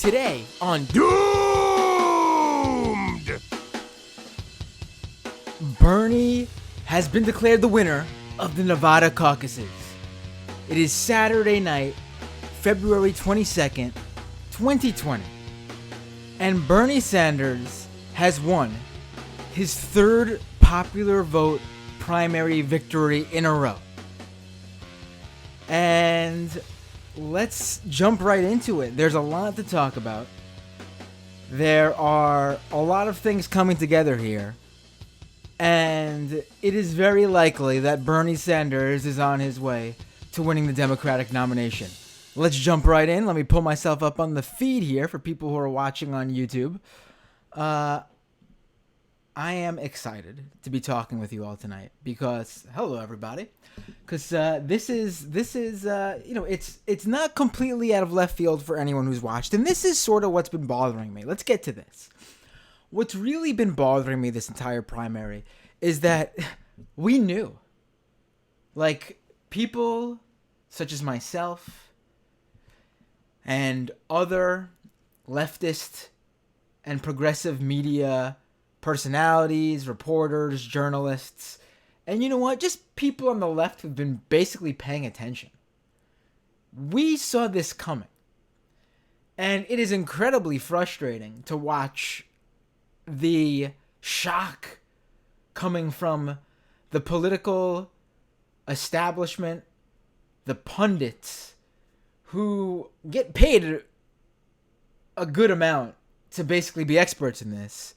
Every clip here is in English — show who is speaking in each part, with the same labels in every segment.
Speaker 1: Today on
Speaker 2: Doomed!
Speaker 1: Bernie has been declared the winner of the Nevada caucuses. It is Saturday night, February 22nd, 2020. And Bernie Sanders has won his third popular vote primary victory in a row. And let's jump right into it. There's a lot to talk about. There are a lot of things coming together here. And it is very likely that Bernie Sanders is on his way to winning the Democratic nomination. Let's jump right in. Let me pull myself up on the feed here for people who are watching on YouTube. I am excited to be talking with you all tonight because, hello everybody, because this is it's not completely out of left field for anyone who's watched, and this is sort of what's been bothering me. Let's get to this. What's really been bothering me this entire primary is that we knew, like, people such as myself and other leftist and progressive media personalities, reporters, journalists, and you know what? Just people on the left who've been basically paying attention. We saw this coming. And it is incredibly frustrating to watch the shock coming from the political establishment, the pundits who get paid a good amount to basically be experts in this.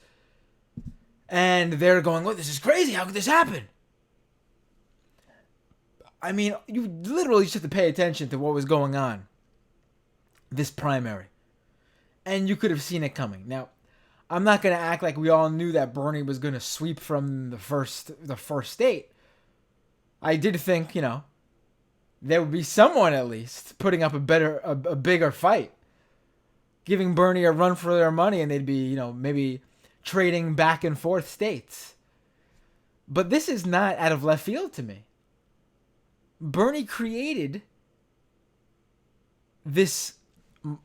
Speaker 1: And they're going, "Oh, this is crazy. How could this happen?" I mean, you literally just have to pay attention to what was going on this primary. And you could have seen it coming. Now, I'm not going to act like we all knew that Bernie was going to sweep from the first state. I did think, there would be someone at least putting up a bigger fight, giving Bernie a run for their money, and they'd be, maybe trading back and forth states. But this is not out of left field to me. Bernie created this,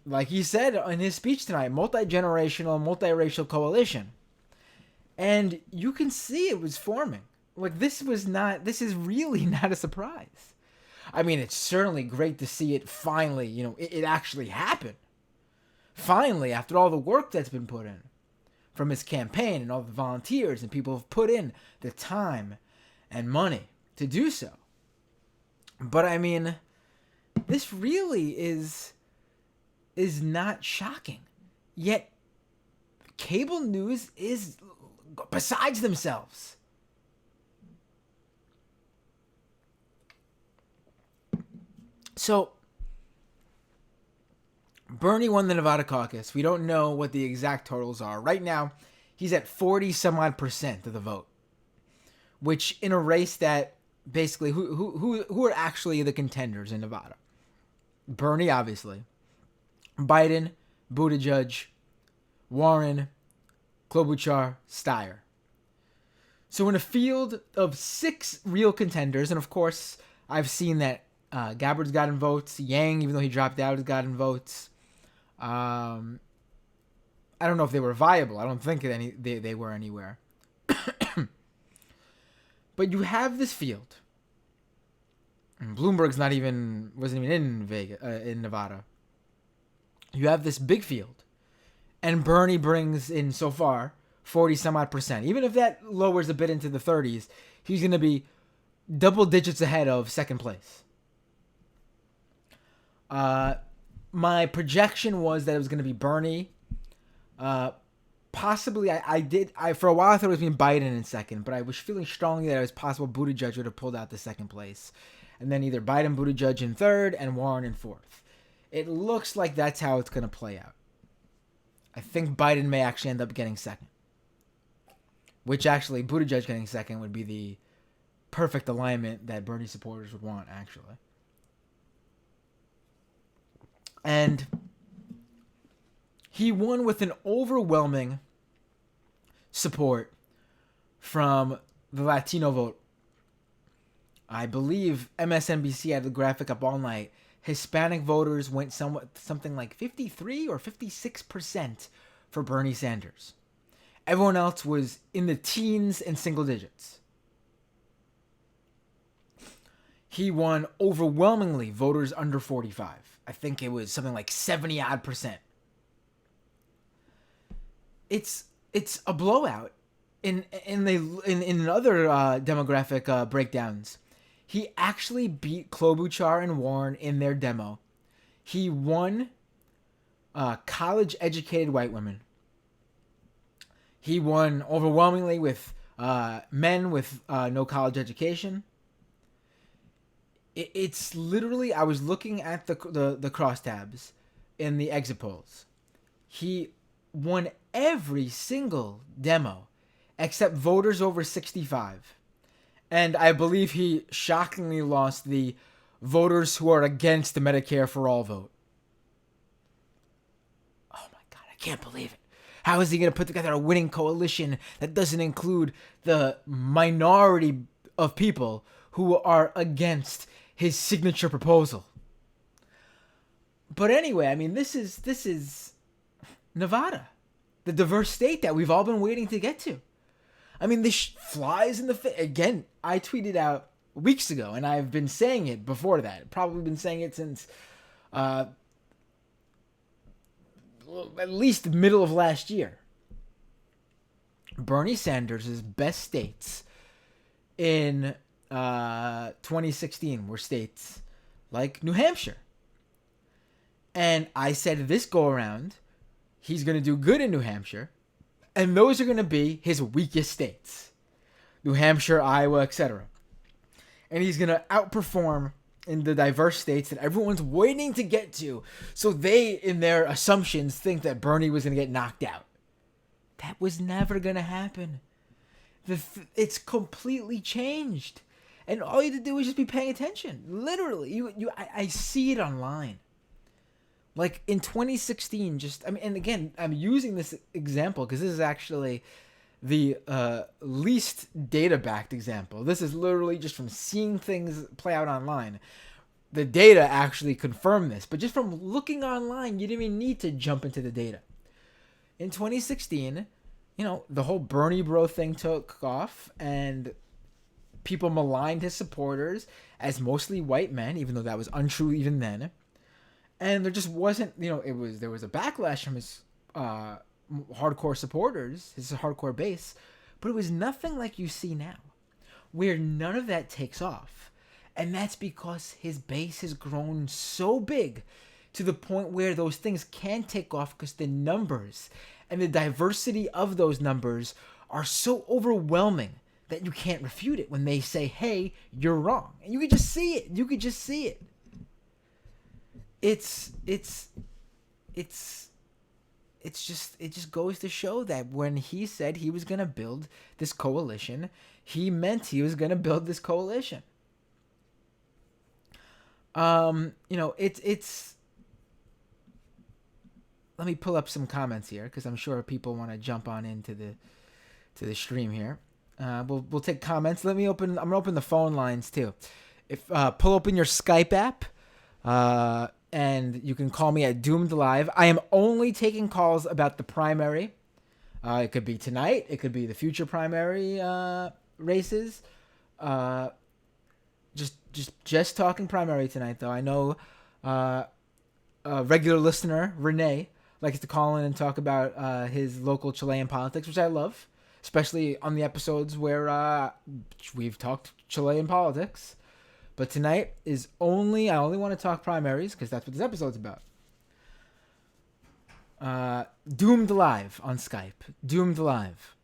Speaker 1: like he said in his speech tonight, multi-generational, multiracial coalition. And you can see it was forming. Like, this is really not a surprise. I mean, it's certainly great to see it finally, it actually happen. Finally, after all the work that's been put in from his campaign and all the volunteers and people have put in the time and money to do so. But I mean, this really is not shocking. Yet cable news is besides themselves. So Bernie won the Nevada caucus. We don't know what the exact totals are. Right now, he's at 40 some odd % of the vote, which in a race that basically who are actually the contenders in Nevada? Bernie, obviously, Biden, Buttigieg, Warren, Klobuchar, Steyer. So in a field of 6 real contenders, and of course, I've seen that Gabbard's gotten votes. Yang, even though he dropped out, has gotten votes. I don't know if they were viable. I don't think they were anywhere. But you have this field. And Bloomberg's wasn't even in Vegas, in Nevada. You have this big field, and Bernie brings in so far 40 some odd %. Even if that lowers a bit into the 30s, he's going to be double digits ahead of second place. My projection was that it was going to be Bernie. Possibly, I for a while I thought it was being Biden in second, but I was feeling strongly that it was possible Buttigieg would have pulled out the second place. And then either Biden, Buttigieg in third, and Warren in fourth. It looks like that's how it's going to play out. I think Biden may actually end up getting second. Which actually, Buttigieg getting second would be the perfect alignment that Bernie supporters would want, actually. And he won with an overwhelming support from the Latino vote. I believe MSNBC had the graphic up all night. Hispanic voters went something like 53 or 56% for Bernie Sanders. Everyone else was in the teens and single digits. He won overwhelmingly voters under 45. I think it was something like 70 odd percent. It's a blowout. In other demographic breakdowns, he actually beat Klobuchar and Warren in their demo. He won college-educated white women. He won overwhelmingly with men with no college education. It's literally, I was looking at the crosstabs in the exit polls. He won every single demo except voters over 65. And I believe he shockingly lost the voters who are against the Medicare for All vote. Oh my God, I can't believe it. How is he going to put together a winning coalition that doesn't include the minority of people who are against his signature proposal? But anyway, I mean, this is Nevada, the diverse state that we've all been waiting to get to. I mean, this flies in the face. Again, I tweeted out weeks ago, and I've been saying it before that. Probably been saying it since at least the middle of last year. Bernie Sanders' best states in 2016 were states like New Hampshire. And I said this go around, he's going to do good in New Hampshire. And those are going to be his weakest states. New Hampshire, Iowa, etc. And he's going to outperform in the diverse states that everyone's waiting to get to. So they, in their assumptions, think that Bernie was going to get knocked out. That was never going to happen. It's completely changed. And all you have to do is just be paying attention. Literally. I see it online. Like in 2016, and again, I'm using this example because this is actually the least data-backed example. This is literally just from seeing things play out online. The data actually confirm this, but just from looking online, you didn't even need to jump into the data. In 2016, the whole Bernie bro thing took off, and people maligned his supporters as mostly white men, even though that was untrue even then. And there just wasn't, there was a backlash from his hardcore supporters, his hardcore base, but it was nothing like you see now, where none of that takes off. And that's because his base has grown so big to the point where those things can take off because the numbers and the diversity of those numbers are so overwhelming that you can't refute it when they say, hey, you're wrong. And you could just see it. It just goes to show that when he said he was going to build this coalition, he meant he was going to build this coalition. It's let me pull up some comments here because I'm sure people want to jump on into the stream here. We'll take comments. I'm going to open the phone lines too. If pull open your Skype app. And you can call me at Doomed Live. I am only taking calls about the primary. It could be tonight. It could be the future primary races. Just talking primary tonight, though. I know a regular listener, Renee, likes to call in and talk about his local Chilean politics, which I love, especially on the episodes where we've talked Chilean politics. But tonight I only want to talk primaries because that's what this episode's about. Doomed Live on Skype. Doomed Live.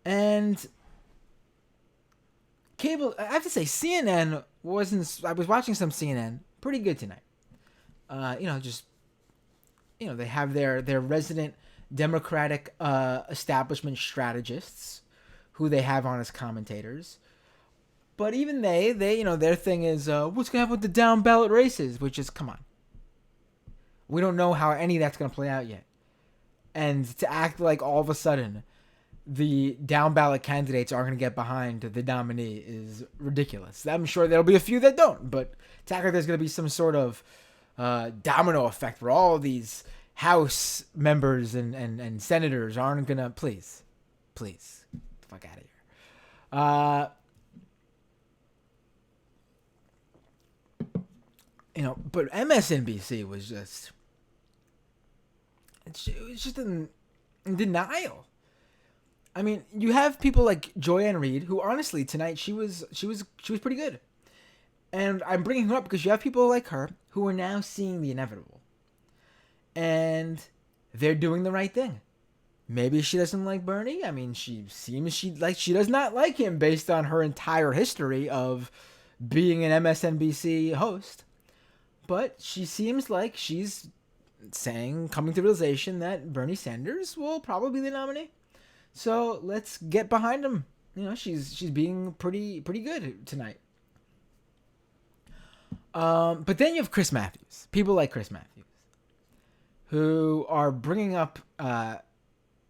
Speaker 1: And cable, I have to say, CNN I was watching some CNN. Pretty good tonight. They have their resident Democratic establishment strategists who they have on as commentators. But even they their thing is, what's going to happen with the down ballot races? Which is, come on. We don't know how any of that's going to play out yet. And to act like all of a sudden the down ballot candidates are going to get behind the nominee is ridiculous. I'm sure there'll be a few that don't, but to act like there's going to be some sort of domino effect where all of these House members and senators aren't going to, please, get the fuck out of here. But MSNBC was just, it was just in denial. I mean, you have people like Joyanne Reed, who honestly tonight she was pretty good, and I'm bringing her up because you have people like her who are now seeing the inevitable, and they're doing the right thing. Maybe she doesn't like Bernie. I mean, she does not like him based on her entire history of being an MSNBC host, but she seems like she's coming to the realization that Bernie Sanders will probably be the nominee. So let's get behind him. She's being pretty good tonight. But then you have Chris Matthews. People like Chris Matthews, who are bringing up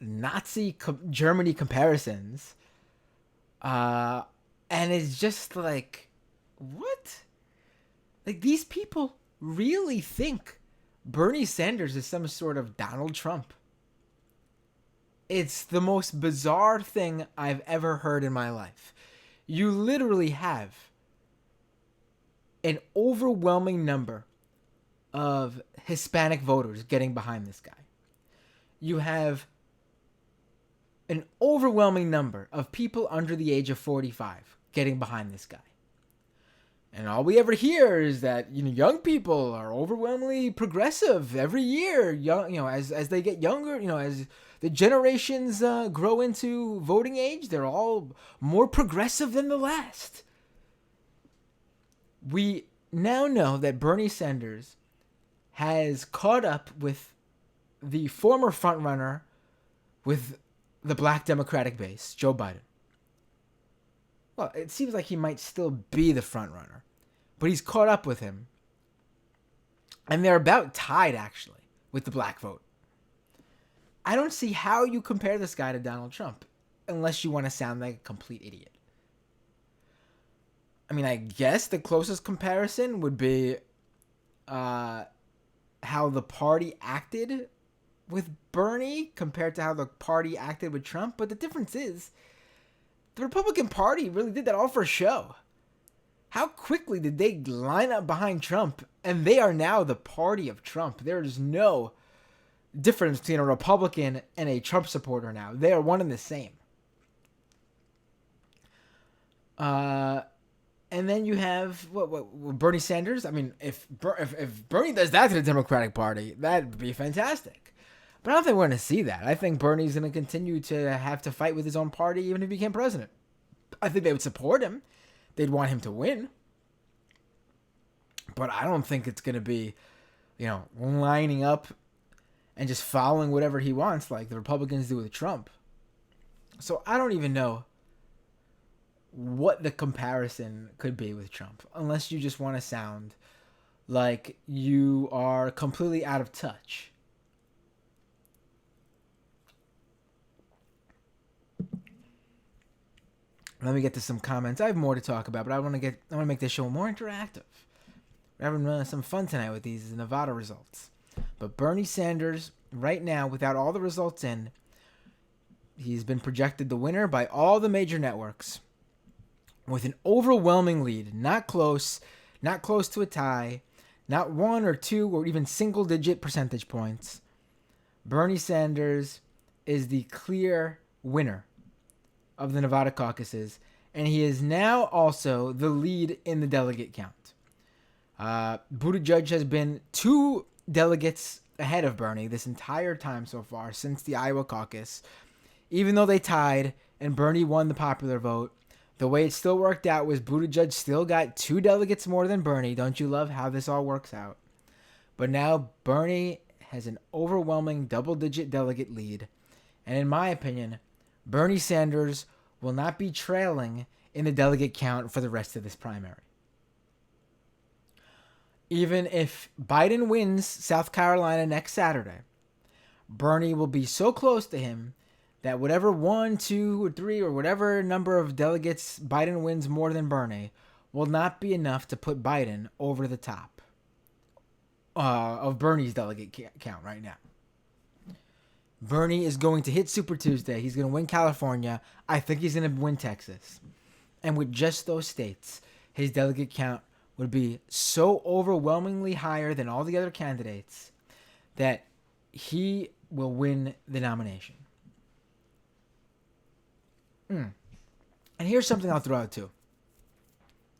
Speaker 1: Nazi Germany comparisons. And it's just like, what? Like, these people really think Bernie Sanders is some sort of Donald Trump. It's the most bizarre thing I've ever heard in my life. You literally have an overwhelming number of Hispanic voters getting behind this guy. You have an overwhelming number of people under the age of 45 getting behind this guy. And all we ever hear is that young people are overwhelmingly progressive every year. As they get younger, as the generations grow into voting age, they're all more progressive than the last. We now know that Bernie Sanders has caught up with the former frontrunner with the Black Democratic base, Joe Biden. Well, it seems like he might still be the frontrunner, but he's caught up with him. And they're about tied, actually, with the black vote. I don't see how you compare this guy to Donald Trump unless you want to sound like a complete idiot. I mean, I guess the closest comparison would be how the party acted with Bernie compared to how the party acted with Trump. But the difference is the Republican Party really did that all for show. How quickly did they line up behind Trump? And they are now the party of Trump. There is no difference between a Republican and a Trump supporter now. They are one and the same. And then you have what Bernie Sanders. I mean, if Bernie does that to the Democratic Party, that'd be fantastic. But I don't think we're going to see that. I think Bernie's going to continue to have to fight with his own party even if he became president. I think they would support him. They'd want him to win. But I don't think it's going to be, lining up and just following whatever he wants like the Republicans do with Trump. So I don't even know what the comparison could be with Trump, unless you just want to sound like you are completely out of touch. Let me get to some comments. I have more to talk about, but I want to make this show more interactive. We're having some fun tonight with these Nevada results. But Bernie Sanders, right now, without all the results in, he's been projected the winner by all the major networks with an overwhelming lead. Not close to a tie, not 1 or 2 or even single-digit percentage points. Bernie Sanders is the clear winner of the Nevada caucuses, and he is now also the lead in the delegate count. Buttigieg has been 2 delegates ahead of Bernie this entire time so far since the Iowa caucus. Even though they tied and Bernie won the popular vote, the way it still worked out was Buttigieg still got 2 delegates more than Bernie. Don't you love how this all works out? But now Bernie has an overwhelming double-digit delegate lead, and in my opinion, Bernie Sanders will not be trailing in the delegate count for the rest of this primary. Even if Biden wins South Carolina next Saturday, Bernie will be so close to him that whatever 1, 2, or 3, or whatever number of delegates Biden wins more than Bernie will not be enough to put Biden over the top of Bernie's delegate count right now. Bernie is going to hit Super Tuesday. He's going to win California. I think he's going to win Texas. And with just those states, his delegate count would be so overwhelmingly higher than all the other candidates that he will win the nomination. And here's something I'll throw out too.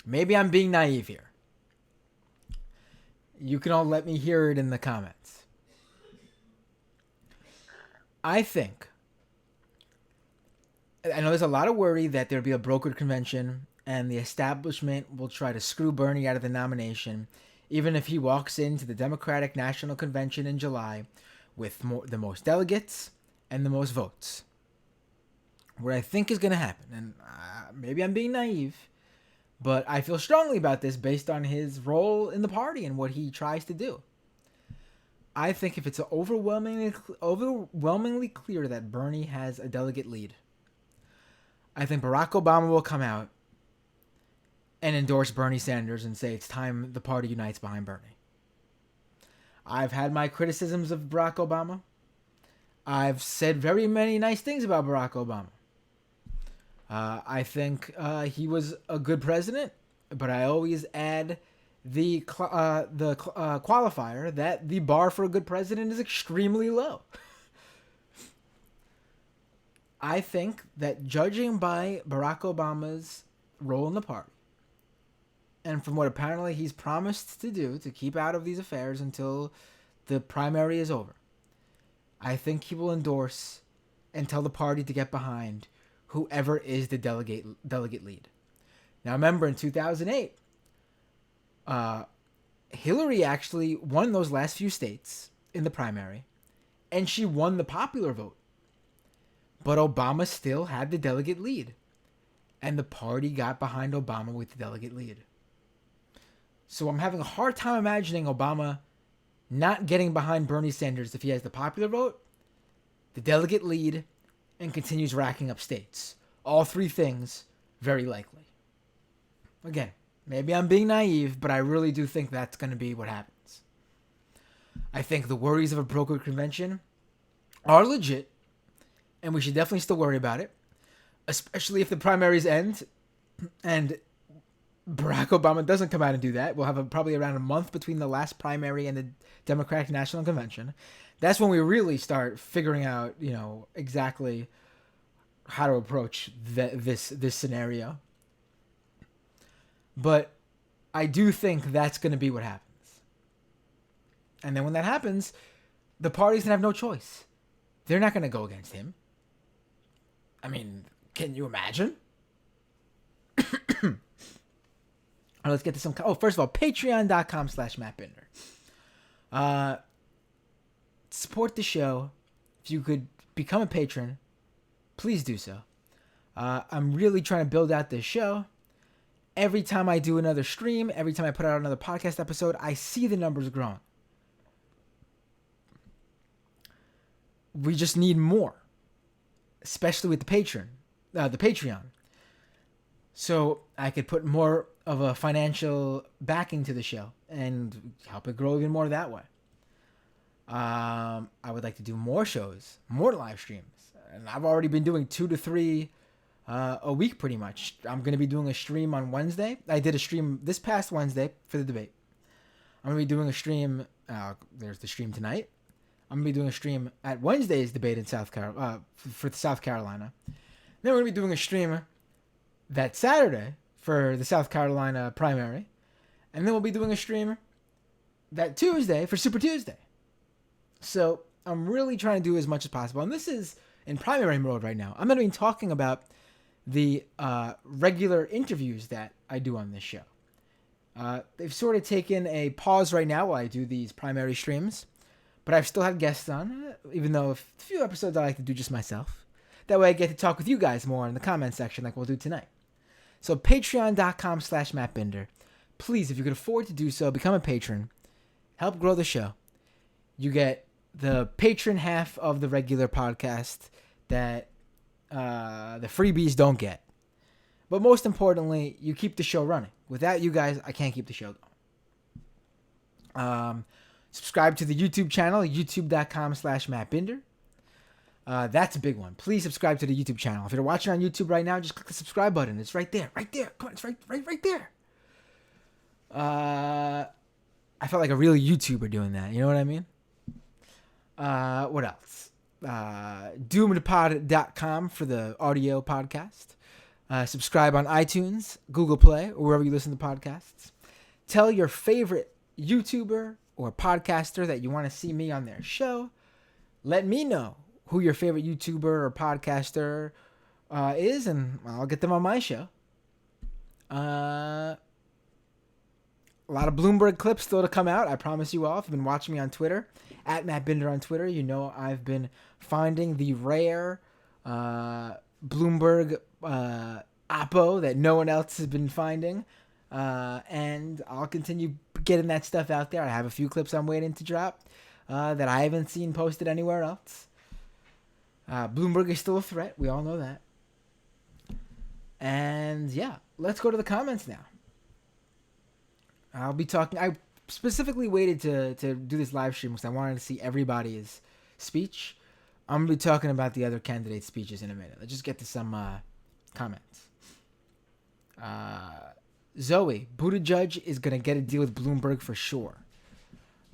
Speaker 1: Maybe I'm being naive here. You can all let me hear it in the comments. I know there's a lot of worry that there'll be a brokered convention and the establishment will try to screw Bernie out of the nomination, even if he walks into the Democratic National Convention in July with the most delegates and the most votes. What I think is going to happen, and maybe I'm being naive, but I feel strongly about this based on his role in the party and what he tries to do. I think if it's overwhelmingly clear that Bernie has a delegate lead, I think Barack Obama will come out and endorse Bernie Sanders and say it's time the party unites behind Bernie. I've had my criticisms of Barack Obama. I've said very many nice things about Barack Obama. I think he was a good president, but I always add the qualifier that the bar for a good president is extremely low. I think that judging by Barack Obama's role in the party, and from what apparently he's promised to do to keep out of these affairs until the primary is over, I think he will endorse and tell the party to get behind whoever is the delegate lead. Now remember, in 2008, Hillary actually won those last few states in the primary, and she won the popular vote. But Obama still had the delegate lead, and the party got behind Obama with the delegate lead. So I'm having a hard time imagining Obama not getting behind Bernie Sanders if he has the popular vote, the delegate lead, and continues racking up states. All three things, very likely. Again, maybe I'm being naive, but I really do think that's going to be what happens. I think the worries of a brokered convention are legit, and we should definitely still worry about it, especially if the primaries end and Barack Obama doesn't come out and do that. We'll have probably around a month between the last primary and the Democratic National Convention. That's when we really start figuring out, exactly how to approach this scenario. But I do think that's going to be what happens. And then when that happens, the party's going to have no choice. They're not going to go against him. I mean, can you imagine? All right, let's get to some... first of all, patreon.com/MattBinder. Support the show. If you could become a patron, please do so. I'm really trying to build out this show. Every time I do another stream, every time I put out another podcast episode, I see the numbers growing. We just need more, especially with the Patreon. So I could put more of a financial backing to the show and help it grow even more that way. I would like to do more shows, more live streams. And I've already been doing 2 to 3 a week pretty much. I'm going to be doing a stream on Wednesday. I did a stream this past Wednesday for the debate. I'm going to be doing a stream. There's the stream tonight. I'm going to be doing a stream at Wednesday's debate in South Carolina, for South Carolina. Then we're going to be doing a stream that Saturday for the South Carolina primary. And then we'll be doing a stream that Tuesday for Super Tuesday. So I'm really trying to do as much as possible. And this is in primary mode right now. I'm not even talking about the regular interviews that I do on this show. They've sort of taken a pause right now while I do these primary streams. But I've still had guests on, even though a few episodes I like to do just myself. That way I get to talk with you guys more in the comment section like we'll do tonight. So patreon.com/MattBinder. Please, if you can afford to do so, become a patron. Help grow the show. You get the patron half of the regular podcast that the freebies don't get. But most importantly, you keep the show running. Without you guys, I can't keep the show going. Subscribe to the YouTube channel, youtube.com/MattBinder. That's a big one. Please subscribe to the YouTube channel. If you're watching on YouTube right now, just click the subscribe button. It's right there. Right there. Come on, it's right there. I felt like a real YouTuber doing that. You know what I mean? What else? Doomedpod.com for the audio podcast. Subscribe on iTunes, Google Play, or wherever you listen to podcasts. Tell your favorite YouTuber or podcaster that you want to see me on their show. Let me know who your favorite YouTuber or podcaster is, and I'll get them on my show. A lot of Bloomberg clips still to come out. I promise you all. If you've been watching me on Twitter, at Matt Binder on Twitter, you know I've been finding the rare Bloomberg oppo that no one else has been finding. And I'll continue getting that stuff out there. I have a few clips I'm waiting to drop that I haven't seen posted anywhere else. Bloomberg is still a threat. We all know that. And yeah, let's go to the comments now. I'll be talking. I specifically waited to do this live stream because I wanted to see everybody's speech. I'm going to be talking about the other candidates' speeches in a minute. Let's just get to some comments. Zoe, Buttigieg is going to get a deal with Bloomberg for sure.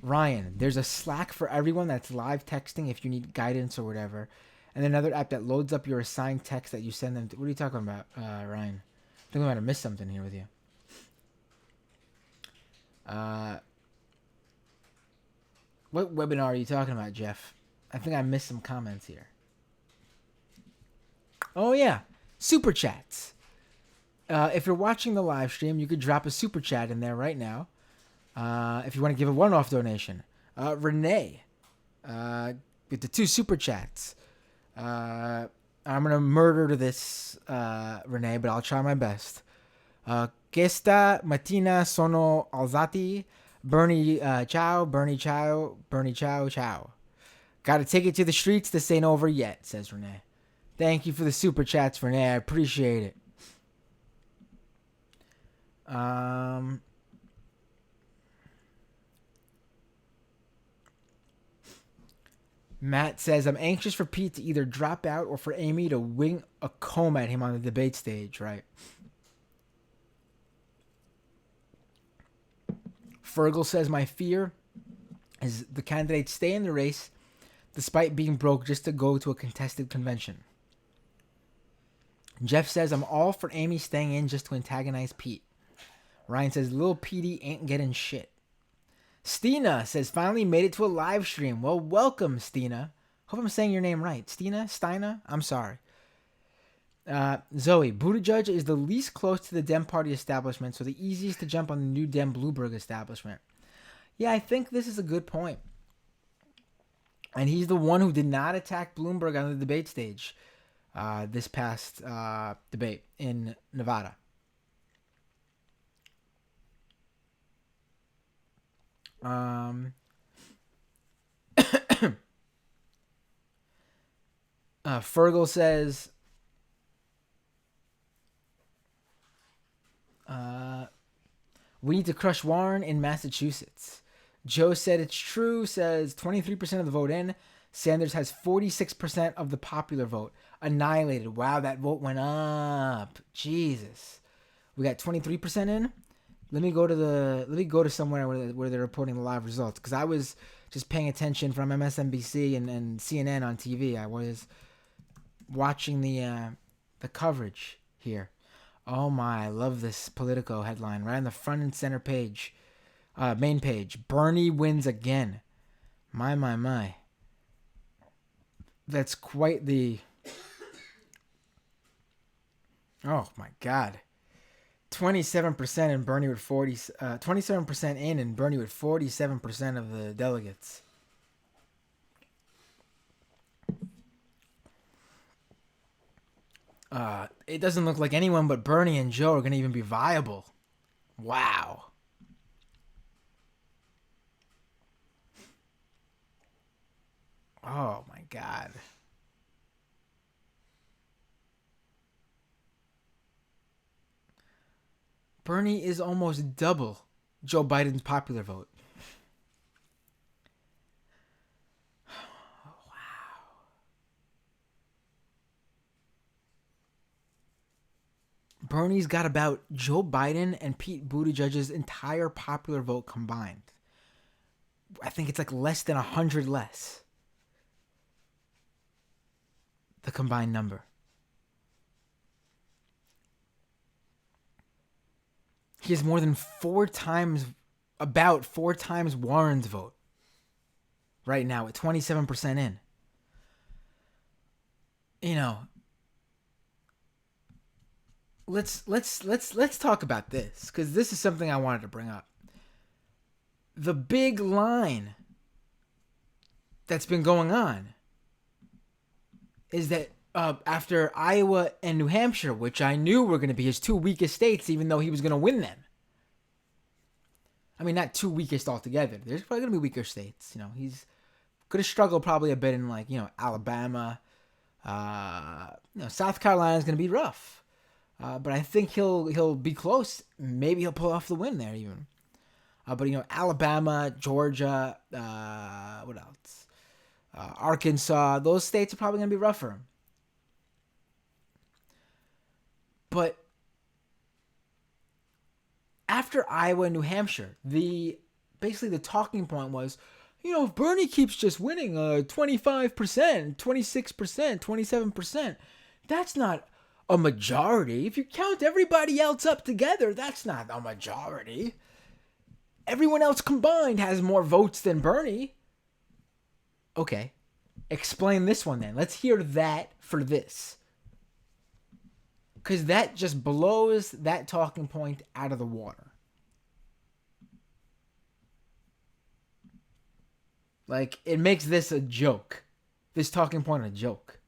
Speaker 1: Ryan, there's a Slack for everyone that's live texting if you need guidance or whatever. And another app that loads up your assigned text that you send them to. What are you talking about, Ryan? I think I might have missed something here with you. What webinar are you talking about, Jeff? I think I missed some comments here. Oh, yeah. Super chats. If you're watching the live stream, you could drop a super chat in there right now. If you want to give a one-off donation. Renee, with the 2 super chats. I'm going to murder this, Renee, but I'll try my best. Questa mattina sono alzati. Bernie, ciao, Bernie, ciao, Bernie, ciao, ciao. Gotta take it to the streets. This ain't over yet, says Renee. Thank you for the super chats, Renee. I appreciate it. Matt says, I'm anxious for Pete to either drop out or for Amy to wing a comb at him on the debate stage, right? Fergal says, my fear is the candidates stay in the race despite being broke just to go to a contested convention. Jeff says, I'm all for Amy staying in just to antagonize Pete. Ryan says, Lil Petey ain't getting shit. Stina says, finally made it to a live stream. Well, welcome, Stina. Hope I'm saying your name right. Stina? I'm sorry. Zoe, Buttigieg is the least close to the Dem Party establishment, so the easiest to jump on the new Dem Bloomberg establishment. Yeah, I think this is a good point. And he's the one who did not attack Bloomberg on the debate stage this past debate in Nevada. Fergal says, we need to crush Warren in Massachusetts. Joe said it's true, says 23% of the vote in. Sanders has 46% of the popular vote. Annihilated. Wow, that vote went up. Jesus. We got 23% in. Let me go to somewhere where they're reporting the live results, because I was just paying attention from MSNBC and CNN on TV. I was watching the coverage here. Oh my, I love this Politico headline right on the front and center page, main page. Bernie wins again. My. That's quite the. Oh my God. 27% and Bernie with 27% in, and Bernie with 47% of the delegates. It doesn't look like anyone but Bernie and Joe are going to even be viable. Wow. Oh my God. Bernie is almost double Joe Biden's popular vote. Bernie's got about Joe Biden and Pete Buttigieg's entire popular vote combined. I think it's like less than 100 less. The combined number. He has more than about four times Warren's vote right now at 27% in. You know, let's talk about this, because this is something I wanted to bring up. The big line that's been going on is that after Iowa and New Hampshire, which I knew were going to be his two weakest states, even though he was going to win them. I mean, not two weakest altogether. There's probably going to be weaker states. You know, he's going to struggle probably a bit in, like, you know, Alabama. South Carolina's going to be rough. But I think he'll be close. Maybe he'll pull off the win there even. But, you know, Alabama, Georgia, what else? Arkansas, those states are probably going to be rough for him. But after Iowa and New Hampshire, basically the talking point was, you know, if Bernie keeps just winning 25%, 26%, 27%, that's not a majority. If you count everybody else up together, that's not a majority. Everyone else combined has more votes than Bernie. Okay, explain this one then. Let's hear that for this. Because that just blows that talking point out of the water. Like, it makes this a joke. This talking point a joke.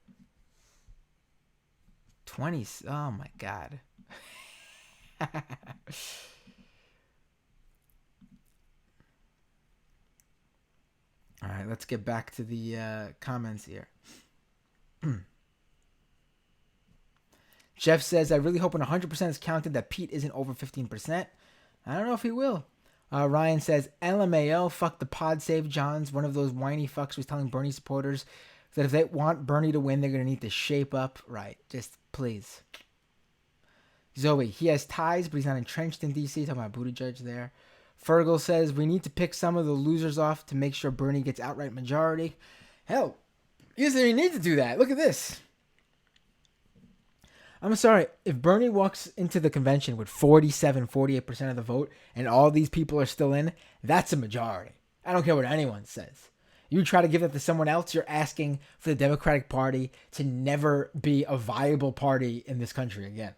Speaker 1: 20s. Oh, my God. All right, let's get back to the comments here. Jeff says, I really hope when 100% is counted that Pete isn't over 15%. I don't know if he will. Ryan says, LMAO, fuck the pod save Johns. One of those whiny fucks was telling Bernie supporters that if they want Bernie to win, they're going to need to shape up. Right, just please. Zoe, he has ties, but he's not entrenched in D.C. Talking about Buttigieg there. Fergal says, we need to pick some of the losers off to make sure Bernie gets outright majority. Hell, he doesn't even need to do that. Look at this. I'm sorry, if Bernie walks into the convention with 48% of the vote and all these people are still in, that's a majority. I don't care what anyone says. You try to give that to someone else, you're asking for the Democratic Party to never be a viable party in this country again.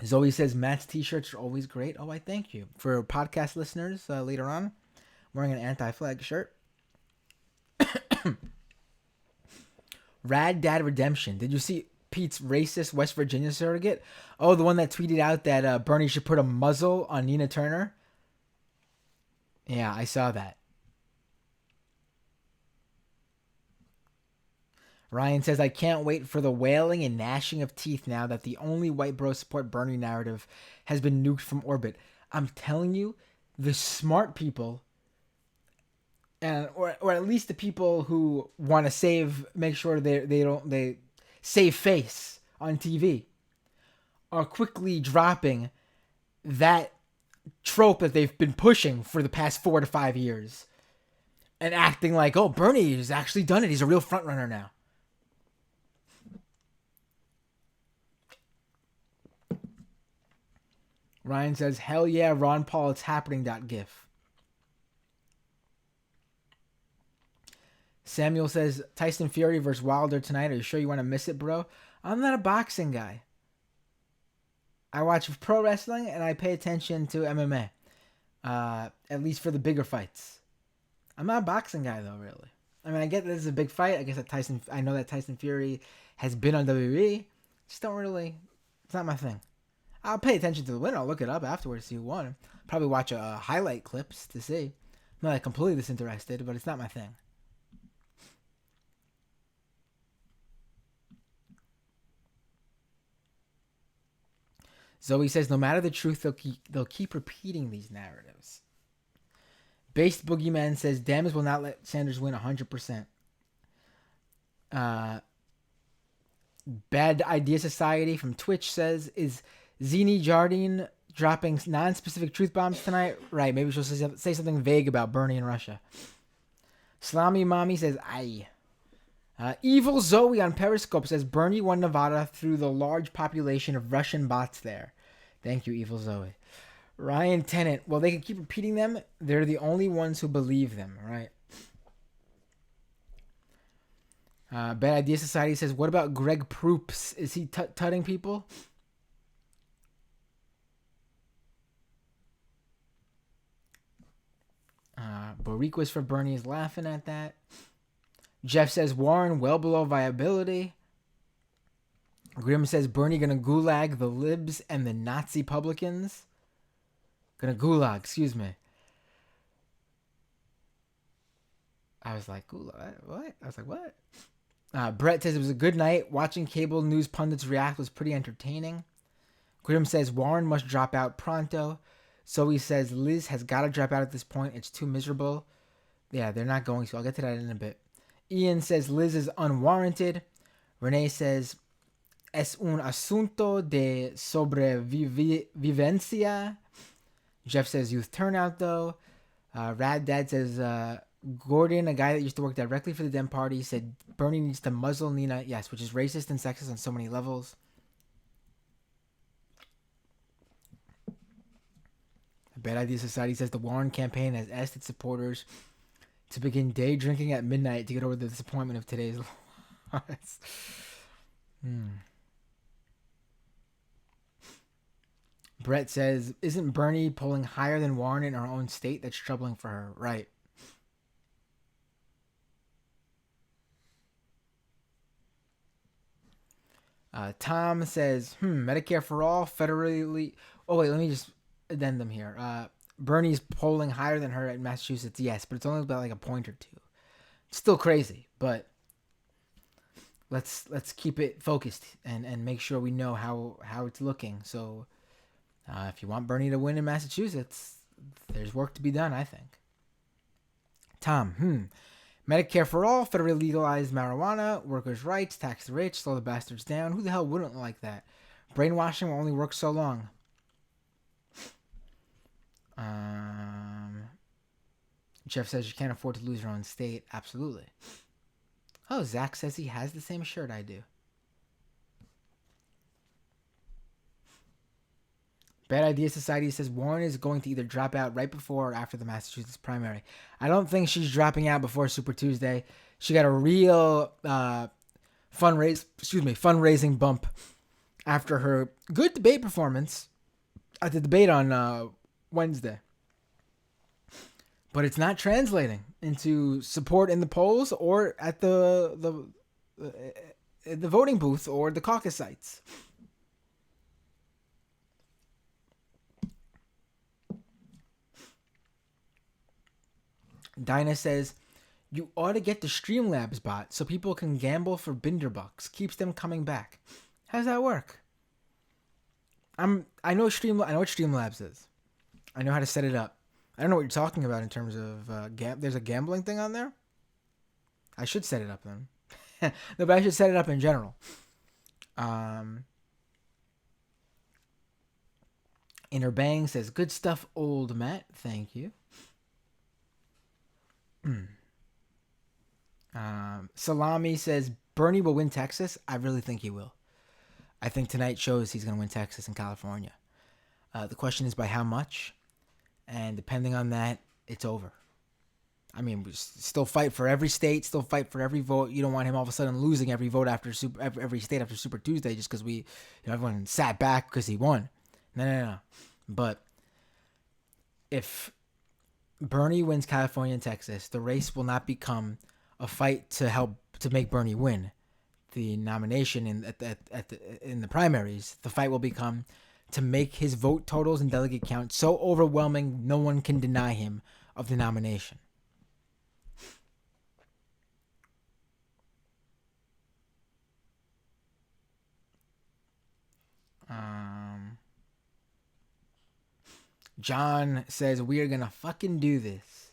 Speaker 1: Zoe says, Matt's t-shirts are always great. Oh, I thank you. For podcast listeners later on, wearing an anti-flag shirt. Rad Dad Redemption. Did you see Pete's racist West Virginia surrogate? Oh, the one that tweeted out that Bernie should put a muzzle on Nina Turner? Yeah, I saw that. Ryan says, I can't wait for the wailing and gnashing of teeth now that the only white bro support Bernie narrative has been nuked from orbit. I'm telling you, the smart people, or at least the people who want to make sure they save face on TV, are quickly dropping that trope that they've been pushing for the past 4 to 5 years and acting like, oh, Bernie has actually done it. He's a real front runner now. Ryan says, hell yeah, Ron Paul, it's happening. GIF. Samuel says, Tyson Fury versus Wilder tonight. Are you sure you want to miss it, bro? I'm not a boxing guy. I watch pro wrestling and I pay attention to MMA. At least for the bigger fights. I'm not a boxing guy, though, really. I mean, I get this is a big fight. I know that Tyson Fury has been on WWE. Just don't really, it's not my thing. I'll pay attention to the winner. I'll look it up afterwards, see who won. Probably watch highlight clips to see. I'm not like completely disinterested, but it's not my thing. Zoe says, no matter the truth, they'll keep repeating these narratives. Based Boogeyman says, Dems will not let Sanders win 100%. Bad Idea Society from Twitch says, is Zini Jardine dropping non-specific truth bombs tonight? Right, maybe she'll say something vague about Bernie in Russia. Salami Mommy says, aye. Evil Zoe on Periscope says, Bernie won Nevada through the large population of Russian bots there. Thank you, Evil Zoe. Ryan Tennant, well, they can keep repeating them. They're the only ones who believe them, right? Bad Idea Society says, what about Greg Proops? Is he tutting people? Boriquas for Bernie is laughing at that. Jeff says, Warren well below viability. Grim says, Bernie gonna gulag the libs and the Nazi publicans. Gonna gulag, excuse me. I was like, gulag, what? I was like, what? Brett says, it was a good night. Watching cable news pundits react was pretty entertaining. Grim says, Warren must drop out pronto. Zoe says, Liz has got to drop out at this point. It's too miserable. Yeah, they're not going to. I'll get to that in a bit. Ian says, Liz is unwarranted. Renee says, es un asunto de sobrevivencia. Jeff says, youth turnout, though. Rad Dad says, Gordon, a guy that used to work directly for the Dem Party, said Bernie needs to muzzle Nina. Yes, which is racist and sexist on so many levels. Bad Idea Society says the Warren campaign has asked its supporters to begin day drinking at midnight to get over the disappointment of today's loss. Brett says, isn't Bernie polling higher than Warren in our own state? That's troubling for her. Right. Tom says, Medicare for all, federally... Oh, wait, let me just addendum here. Bernie's polling higher than her in Massachusetts, yes, but it's only about like a point or two. It's still crazy, but let's keep it focused and make sure we know how it's looking. So if you want Bernie to win in Massachusetts, there's work to be done, I think. Tom, Medicare for all, federally legalized marijuana, workers' rights, tax the rich, slow the bastards down. Who the hell wouldn't like that? Brainwashing will only work so long. Jeff says you can't afford to lose your own state. Absolutely. Oh, Zach says he has the same shirt I do. Bad Idea Society says Warren is going to either drop out right before or after the Massachusetts primary. I don't think she's dropping out before Super Tuesday. She got a real fundraising bump after her good debate performance at the debate on Wednesday. But it's not translating into support in the polls or at the voting booth or the caucus sites. Dinah says, you ought to get the Streamlabs bot so people can gamble for Binderbucks. Keeps them coming back. How does that work? I know what Streamlabs is. I know how to set it up. I don't know what you're talking about in terms of there's a gambling thing on there. I should set it up then. No, but I should set it up in general. Inner Bang says, good stuff, old Matt. Thank you. Salami says, Bernie will win Texas. I really think he will. I think tonight shows he's going to win Texas and California. The question is by how much? And depending on that, it's over. I mean, we still fight for every state, still fight for every vote. You don't want him all of a sudden losing every vote after every state after Super Tuesday just because everyone sat back because he won. No. But if Bernie wins California and Texas, the race will not become a fight to make Bernie win the nomination in the primaries. The fight will become to make his vote totals and delegate count so overwhelming no one can deny him of the nomination. John says, we are going to fucking do this.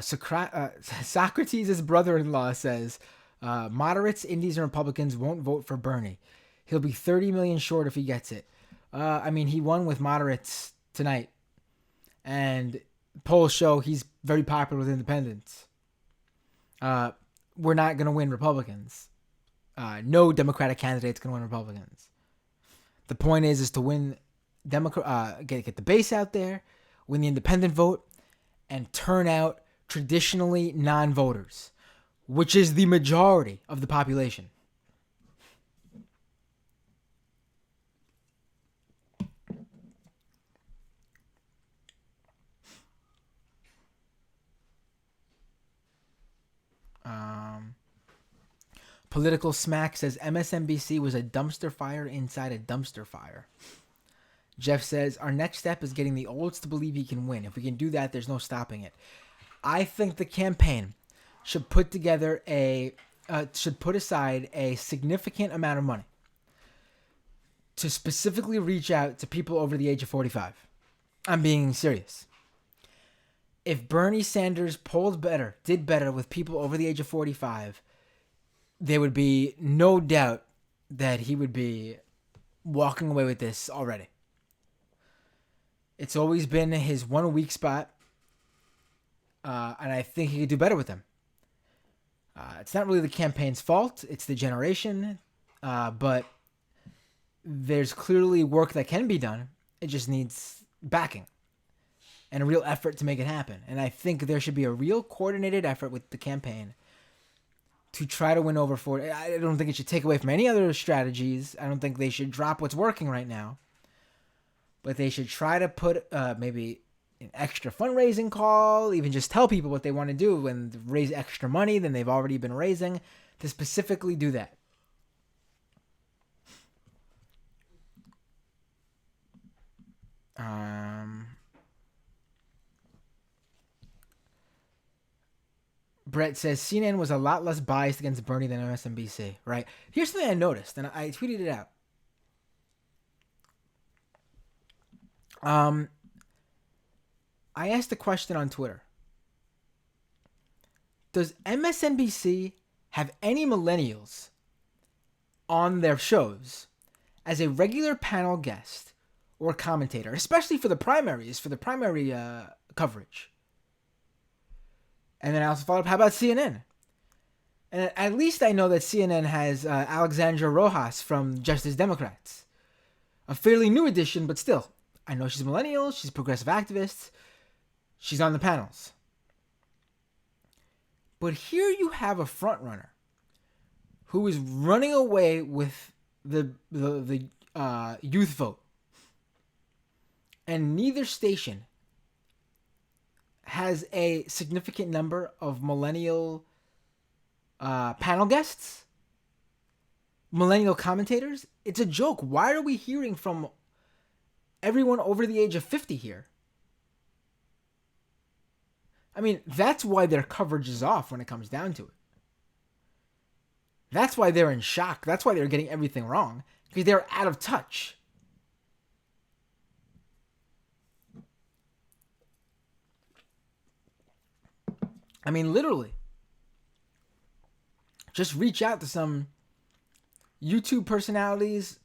Speaker 1: Socrates' brother-in-law says, moderates, Indies, and Republicans won't vote for Bernie. He'll be 30 million short if he gets it. I mean, he won with moderates tonight. And polls show he's very popular with independents. We're not going to win Republicans. No Democratic candidate's going to win Republicans. The point is to win get the base out there, win the independent vote, and turn out traditionally non-voters, which is the majority of the population. Political Smack says MSNBC was a dumpster fire inside a dumpster fire. Jeff says, our next step is getting the olds to believe he can win. If we can do that, there's no stopping it. I think the campaign should put aside a significant amount of money to specifically reach out to people over the age of 45. I'm being serious. If Bernie Sanders did better with people over the age of 45, there would be no doubt that he would be walking away with this already. It's always been his one weak spot, and I think he could do better with them. It's not really the campaign's fault. It's the generation, but there's clearly work that can be done. It just needs backing and a real effort to make it happen. And I think there should be a real coordinated effort with the campaign to try to win over 40. I don't think it should take away from any other strategies. I don't think they should drop what's working right now. But they should try to put maybe an extra fundraising call, even just tell people what they want to do and raise extra money than they've already been raising to specifically do that. Brett says CNN was a lot less biased against Bernie than MSNBC. Right. Here's something I noticed, and I tweeted it out. I asked a question on Twitter. Does MSNBC have any millennials on their shows as a regular panel guest or commentator, especially for the primaries, for the primary coverage? And then I also followed up, how about CNN? And at least I know that CNN has Alexandra Rojas from Justice Democrats. A fairly new addition, but still. I know she's a millennial, she's a progressive activist, she's on the panels. But here you have a frontrunner who is running away with the youth vote. And neither station has a significant number of millennial panel guests, millennial commentators. It's a joke. Why are we hearing from everyone over the age of 50 here? I mean, that's why their coverage is off when it comes down to it. That's why they're in shock. That's why they're getting everything wrong, because they're out of touch. I mean, literally. Just reach out to some YouTube personalities.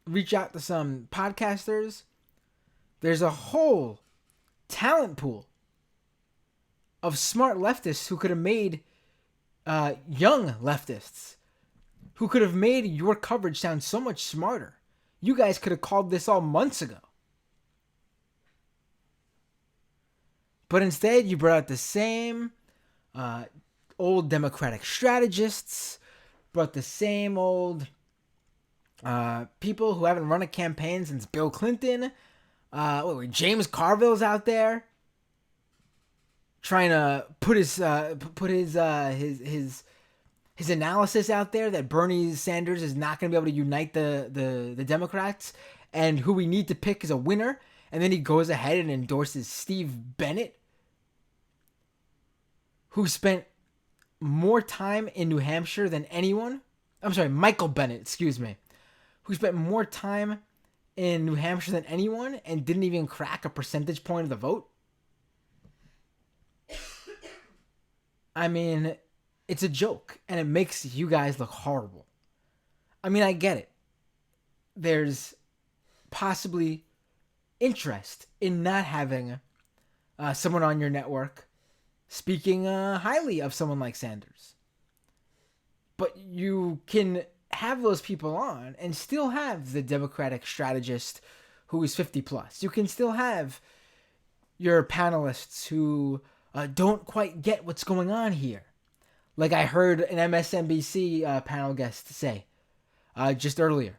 Speaker 1: Reach out to some podcasters. There's a whole talent pool of smart leftists who could have made young leftists who could have made your coverage sound so much smarter. You guys could have called this all months ago. But instead, you brought out the same old Democratic strategists, brought the same old people who haven't run a campaign since Bill Clinton. James Carville's out there trying to put his analysis out there that Bernie Sanders is not going to be able to unite the Democrats, and who we need to pick as a winner. And then he goes ahead and endorses Steve Bennett, who spent more time in New Hampshire than anyone. I'm sorry, Michael Bennett, excuse me. Who spent more time in New Hampshire than anyone and didn't even crack a percentage point of the vote? I mean, it's a joke, and it makes you guys look horrible. I mean, I get it. There's possibly interest in not having someone on your network speaking highly of someone like Sanders. But you can have those people on and still have the Democratic strategist who is 50 plus. You can still have your panelists who don't quite get what's going on here. Like I heard an MSNBC panel guest say just earlier.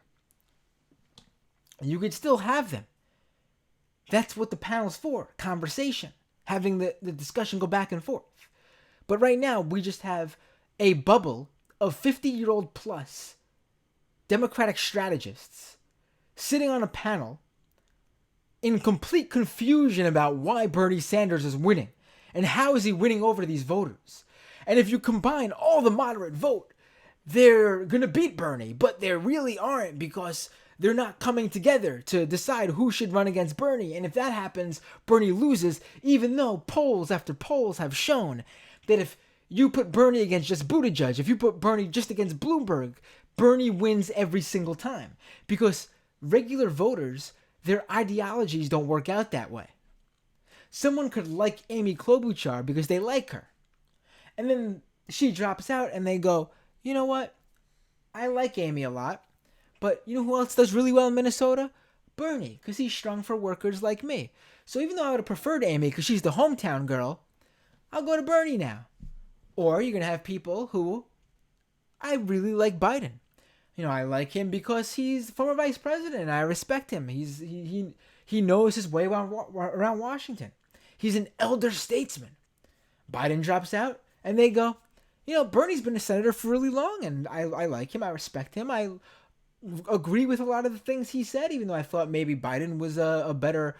Speaker 1: You could still have them. That's what the panel's for. Conversation. Having the discussion go back and forth. But right now, we just have a bubble of 50-year-old plus Democratic strategists sitting on a panel in complete confusion about why Bernie Sanders is winning and how is he winning over these voters. And if you combine all the moderate vote, they're going to beat Bernie, but they really aren't because they're not coming together to decide who should run against Bernie. And if that happens, Bernie loses, even though polls after polls have shown that if you put Bernie against just Buttigieg, if you put Bernie just against Bloomberg, Bernie wins every single time. Because regular voters, their ideologies don't work out that way. Someone could like Amy Klobuchar because they like her. And then she drops out and they go, you know what? I like Amy a lot. But you know who else does really well in Minnesota? Bernie, because he's strong for workers like me. So even though I would have preferred Amy because she's the hometown girl, I'll go to Bernie now. Or you're going to have people who, I really like Biden. You know, I like him because he's former vice president and I respect him. He knows his way around Washington. He's an elder statesman. Biden drops out and they go, you know, Bernie's been a senator for really long and I like him. I respect him. I agree with a lot of the things he said, even though I thought maybe Biden was a better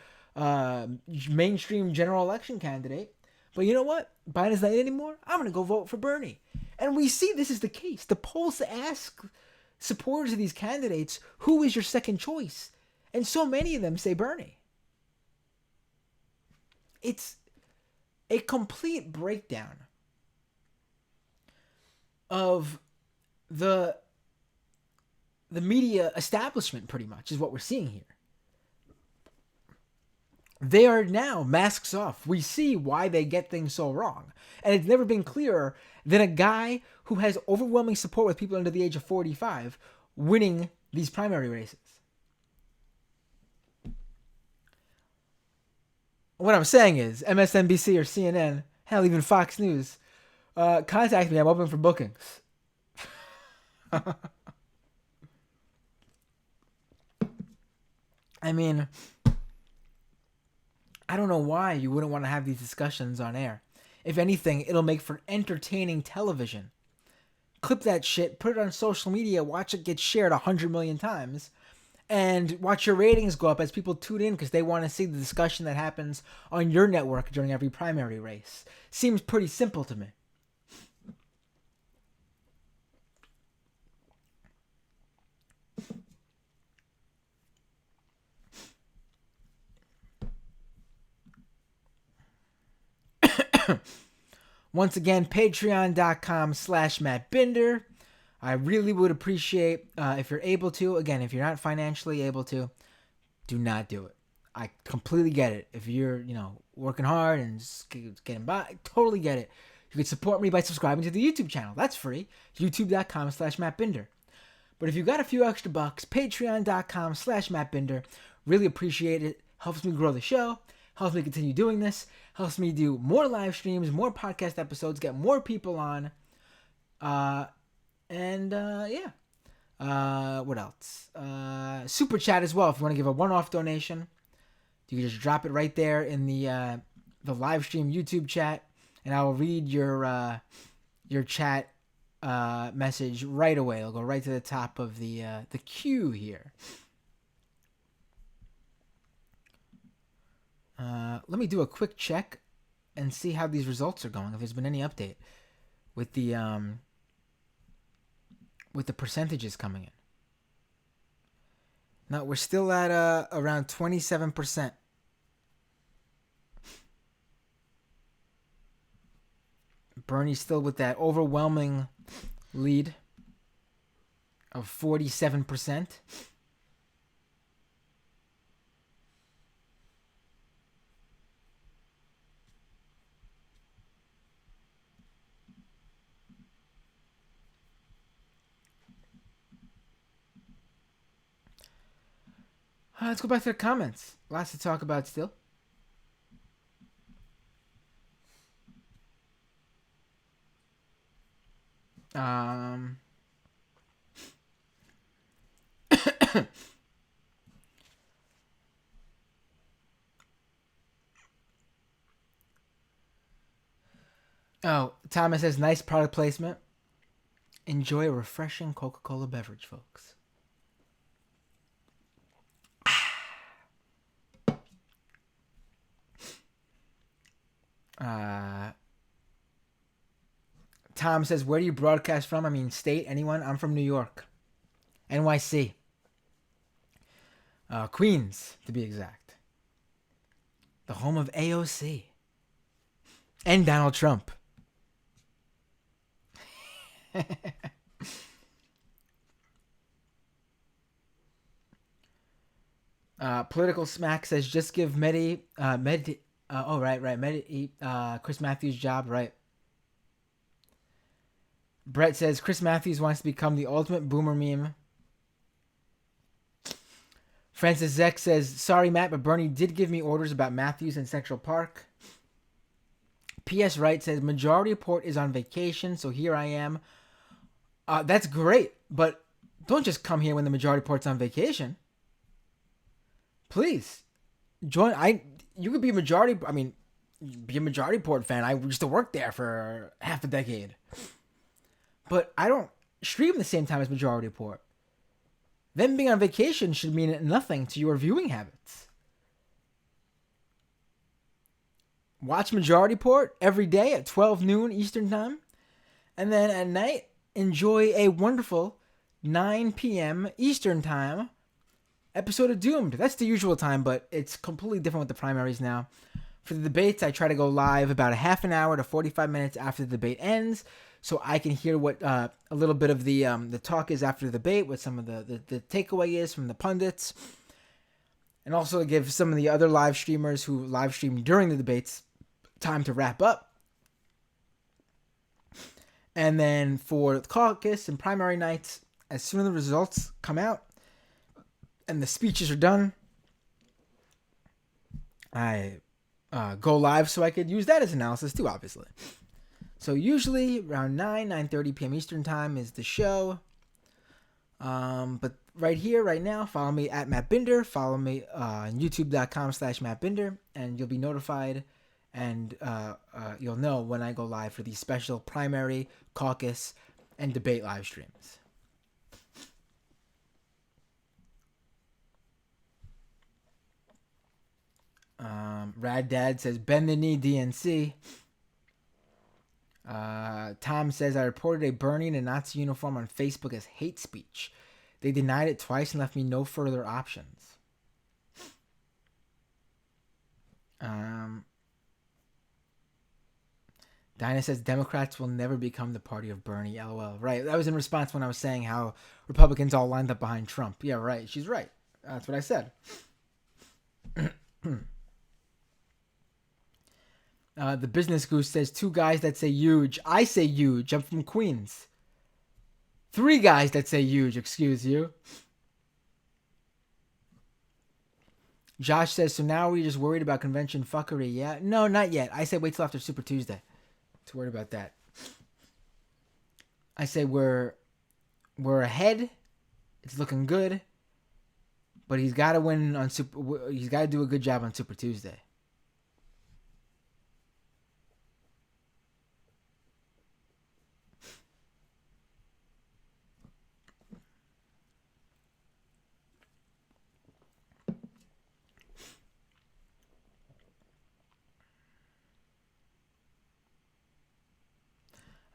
Speaker 1: mainstream general election candidate. But you know what? Biden's not in anymore. I'm going to go vote for Bernie. And we see this is the case. The polls ask supporters of these candidates, who is your second choice? And so many of them say Bernie. It's a complete breakdown of the media establishment, pretty much, is what we're seeing here. They are now masks off. We see why they get things so wrong. And it's never been clearer than a guy who has overwhelming support with people under the age of 45 winning these primary races. What I'm saying is, MSNBC or CNN, hell, even Fox News, contact me. I'm open for bookings. I mean, I don't know why you wouldn't want to have these discussions on air. If anything, it'll make for entertaining television. Clip that shit, put it on social media, watch it get shared 100 million times, and watch your ratings go up as people tune in because they want to see the discussion that happens on your network during every primary race. Seems pretty simple to me. Once again, patreon.com/Matt Binder. I really would appreciate if you're able to. Again, if you're not financially able to, do not do it. I completely get it. If you're, working hard and getting by, I totally get it. You can support me by subscribing to the YouTube channel. That's free. YouTube.com/Matt Binder. But if you got a few extra bucks, patreon.com/Matt Binder. Really appreciate it. Helps me grow the show. Helps me continue doing this. Helps me do more live streams, more podcast episodes, get more people on. What else? Super chat as well. If you want to give a one-off donation, you can just drop it right there in the live stream YouTube chat, and I will read your chat message right away. It'll go right to the top of the queue here. Let me do a quick check and see how these results are going. If there's been any update with the percentages coming in. No, we're still at around 27%. Bernie's still with that overwhelming lead of 47%. Let's go back to the comments. Lots to talk about still. Um, oh, Thomas says nice product placement. Enjoy a refreshing Coca-Cola beverage, folks. Uh, Tom says, where do you broadcast from? I mean, state, anyone? I'm from New York. NYC. Queens, to be exact. The home of AOC. And Donald Trump. Political Smack says, just give Chris Matthews' job, right. Brett says, Chris Matthews wants to become the ultimate boomer meme. Francis Zek says, sorry, Matt, but Bernie did give me orders about Matthews in Central Park. P.S. Wright says, Majority Report is on vacation, so here I am. That's great, but don't just come here when the Majority Report's on vacation. Please, join. You could be a Majority... I mean, be a Majority Report fan. I used to work there for half a decade. But I don't stream the same time as Majority Report. Them being on vacation should mean nothing to your viewing habits. Watch Majority Report every day at 12 noon Eastern Time. And then at night, enjoy a wonderful 9 p.m. Eastern Time episode of Doomed. That's the usual time, but it's completely different with the primaries now. For the debates, I try to go live about a half an hour to 45 minutes after the debate ends, so I can hear what a little bit of the talk is after the debate, what some of the takeaway is from the pundits, and also to give some of the other live streamers who live stream during the debates time to wrap up. And then for the caucus and primary nights, as soon as the results come out and the speeches are done, I go live so I could use that as analysis too, obviously. So usually around 9:30 p.m. Eastern Time is the show. But right here, right now, follow me at Matt Binder. Follow me on youtube.com/Matt Binder, and you'll be notified, and you'll know when I go live for these special primary, caucus, and debate live streams. Rad Dad says, bend the knee, DNC. Tom says, I reported a Bernie in a Nazi uniform on Facebook as hate speech. They denied it twice and left me no further options. Dinah says, Democrats will never become the party of Bernie, LOL. Right, that was in response when I was saying how Republicans all lined up behind Trump. Yeah, right, she's right. That's what I said. The Business Goose says, 2 guys that say huge. I say huge. I'm from Queens. 3 guys that say huge, excuse you. Josh says, so now we're just worried about convention fuckery, yeah? No, not yet. I say wait till after Super Tuesday to worry about that. I say we're ahead. It's looking good. But he's got to win on he's got to do a good job on Super Tuesday.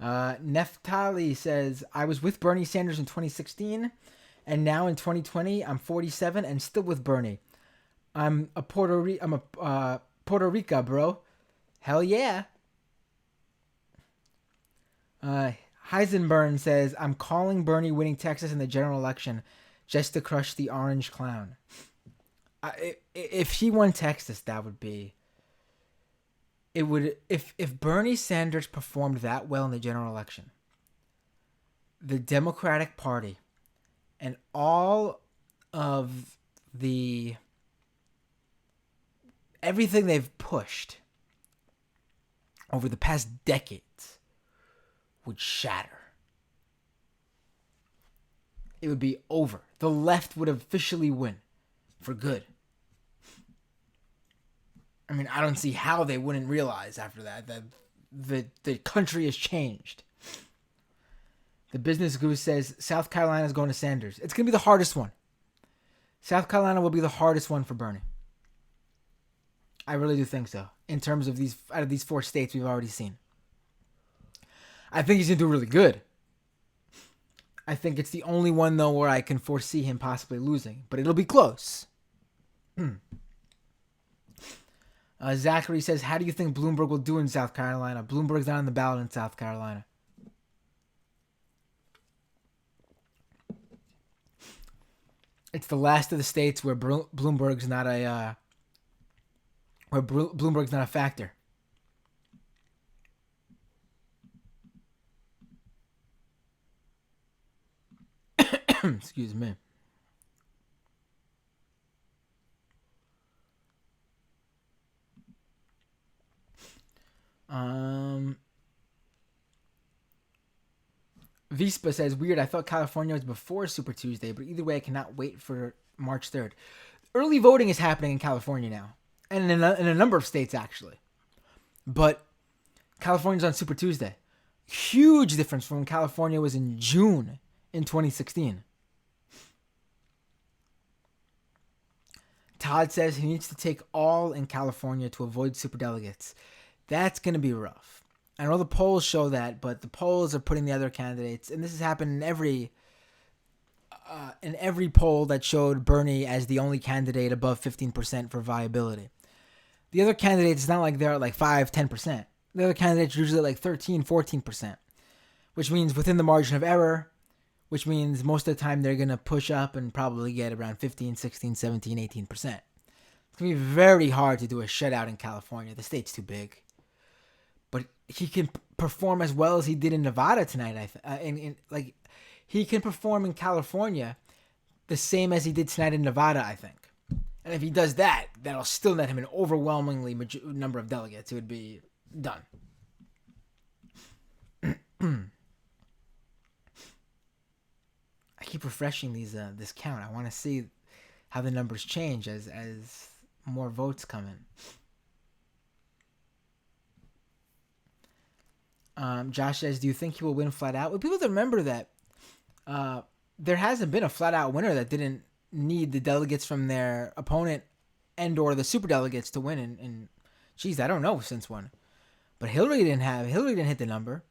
Speaker 1: Neftali says, I was with Bernie Sanders in 2016, And now in 2020, I'm 47 and still with Bernie. I'm a Puerto Rica, bro. Hell yeah. Heisenberg says, I'm calling Bernie winning Texas in the general election just to crush the orange clown. If he won Texas, that would be... It would... If Bernie Sanders performed that well in the general election, the Democratic Party and all of the... everything they've pushed over the past decades would shatter. It would be over. The left would officially win for good. I mean, I don't see how they wouldn't realize after that the country has changed. The Business Goose says South Carolina is going to Sanders. It's going to be the hardest one. South Carolina will be the hardest one for Bernie. I really do think so. In terms of out of these 4 states we've already seen. I think he's going to do really good. I think it's the only one, though, where I can foresee him possibly losing. But it'll be close. Zachary says, how do you think Bloomberg will do in South Carolina? Bloomberg's not on the ballot in South Carolina. It's the last of the states where Bloomberg's not a factor. Excuse me. Vispa says, weird, I thought California was before Super Tuesday, but either way, I cannot wait for March 3rd. Early voting is happening in California now, and in a number of states, actually. But California's on Super Tuesday. Huge difference from when California was in June in 2016. Todd says he needs to take all in California to avoid superdelegates. That's going to be rough. I know the polls show that, but the polls are putting the other candidates, and this has happened in every poll that showed Bernie as the only candidate above 15% for viability. The other candidates, it's not like they're at like 5, 10%. The other candidates are usually like 13, 14%, which means within the margin of error, which means most of the time they're going to push up and probably get around 15, 16, 17, 18%. It's going to be very hard to do a shutout in California. The state's too big. But he can perform as well as he did in Nevada tonight. He can perform in California the same as he did tonight in Nevada, I think. And if he does that, that'll still net him an overwhelmingly number of delegates. It would be done. I keep refreshing this count. I want to see how the numbers change as more votes come in. Josh says, do you think he will win flat out? Well, people have to remember that there hasn't been a flat out winner that didn't need the delegates from their opponent and or the superdelegates to win. And geez, I don't know since when. But Hillary didn't hit the number.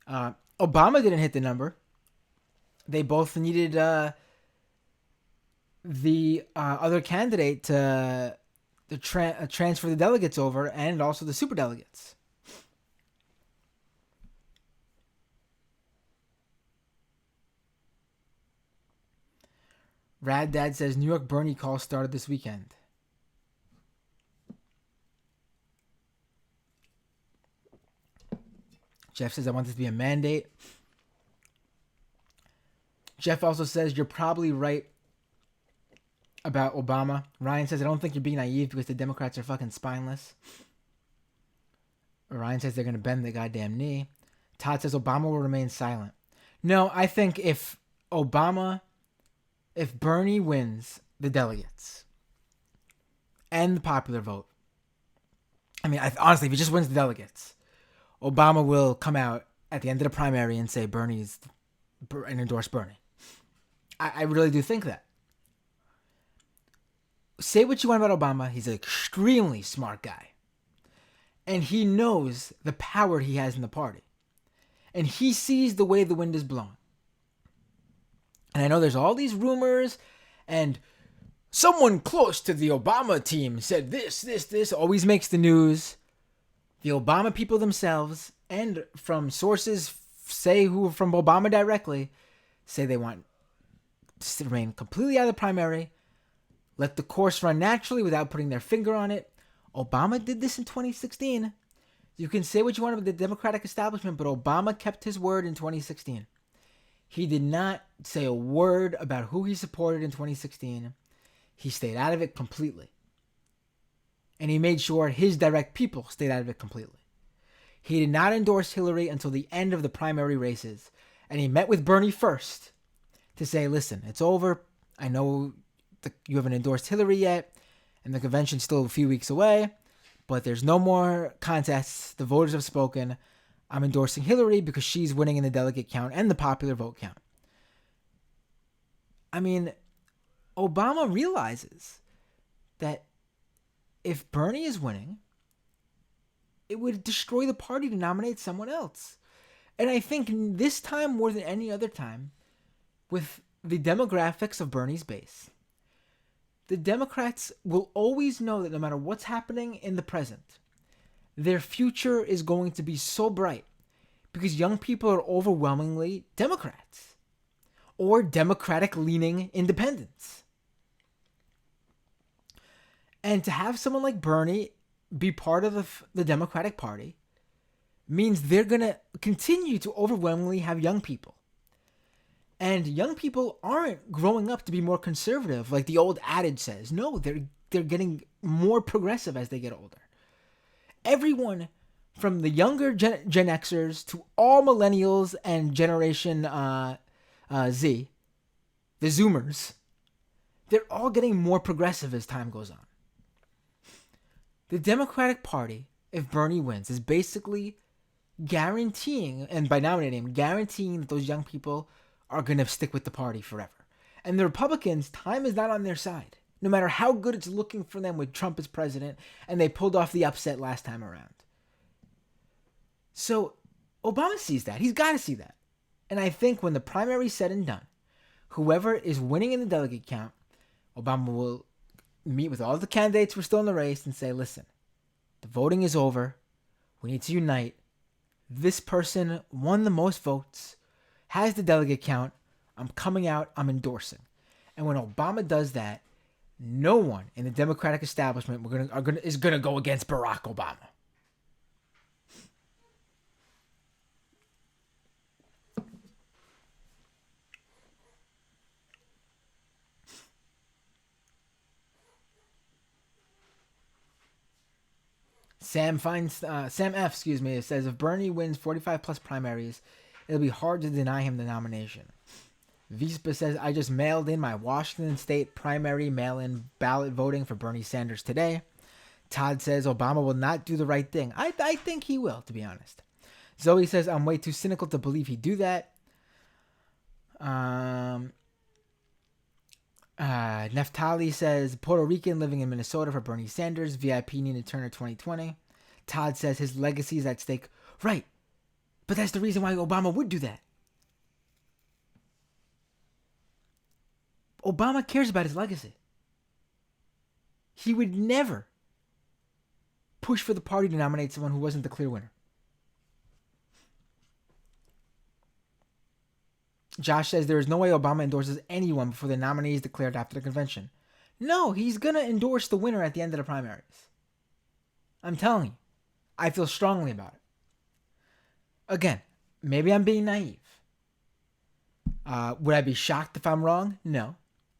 Speaker 1: Obama didn't hit the number. They both needed the other candidate to transfer the delegates over and also the superdelegates. Rad Dad says New York Bernie call started this weekend. Jeff says I want this to be a mandate. Jeff also says you're probably right about Obama. Ryan says I don't think you're being naive because the Democrats are fucking spineless. Ryan says they're going to bend the goddamn knee. Todd says Obama will remain silent. No, I think if Bernie wins the delegates and the popular vote, I mean, honestly, if he just wins the delegates, Obama will come out at the end of the primary and say and endorse Bernie. I really do think that. Say what you want about Obama, he's an extremely smart guy. And he knows the power he has in the party. And he sees the way the wind is blowing. And I know there's all these rumors, and someone close to the Obama team said this always makes the news. The Obama people themselves, and from sources who are from Obama directly, say they want to remain completely out of the primary, let the course run naturally without putting their finger on it. Obama did this in 2016. You can say what you want about the Democratic establishment, but Obama kept his word in 2016. He did not say a word about who he supported in 2016. He stayed out of it completely. And he made sure his direct people stayed out of it completely. He did not endorse Hillary until the end of the primary races. And he met with Bernie first to say, listen, it's over. I know you haven't endorsed Hillary yet, and the convention's still a few weeks away, but there's no more contests. The voters have spoken. I'm endorsing Hillary because she's winning in the delegate count and the popular vote count. I mean, Obama realizes that if Bernie is winning, it would destroy the party to nominate someone else. And I think this time more than any other time, with the demographics of Bernie's base, the Democrats will always know that no matter what's happening in the present, their future is going to be so bright because young people are overwhelmingly Democrats or Democratic-leaning independents. And to have someone like Bernie be part of the Democratic Party means they're going to continue to overwhelmingly have young people. And young people aren't growing up to be more conservative like the old adage says. No, they're getting more progressive as they get older. Everyone from the younger Gen Xers to all millennials and Generation Z, the Zoomers, they're all getting more progressive as time goes on. The Democratic Party, if Bernie wins, is basically guaranteeing, and by nominating him, guaranteeing that those young people are going to stick with the party forever. And the Republicans, time is not on their side. No matter how good it's looking for them with Trump as president, and they pulled off the upset last time around. So, Obama sees that. He's got to see that. And I think when the primary's said and done, whoever is winning in the delegate count, Obama will meet with all the candidates who are still in the race and say, listen, the voting is over. We need to unite. This person won the most votes, has the delegate count. I'm coming out. I'm endorsing. And when Obama does that, no one in the Democratic establishment is going to go against Barack Obama. Sam F, says if Bernie wins 45 plus primaries, it'll be hard to deny him the nomination. Vispa says, I just mailed in my Washington State primary mail-in ballot voting for Bernie Sanders today. Todd says Obama will not do the right thing. I think he will, to be honest. Zoe says, I'm way too cynical to believe he'd do that. Neftali says, Puerto Rican living in Minnesota for Bernie Sanders. VIP Nina Turner 2020. Todd says his legacy is at stake. Right. But that's the reason why Obama would do that. Obama cares about his legacy. He would never push for the party to nominate someone who wasn't the clear winner. Josh says there is no way Obama endorses anyone before the nominee is declared after the convention. No, he's going to endorse the winner at the end of the primaries. I'm telling you. I feel strongly about it. Again, maybe I'm being naive. Would I be shocked if I'm wrong? No.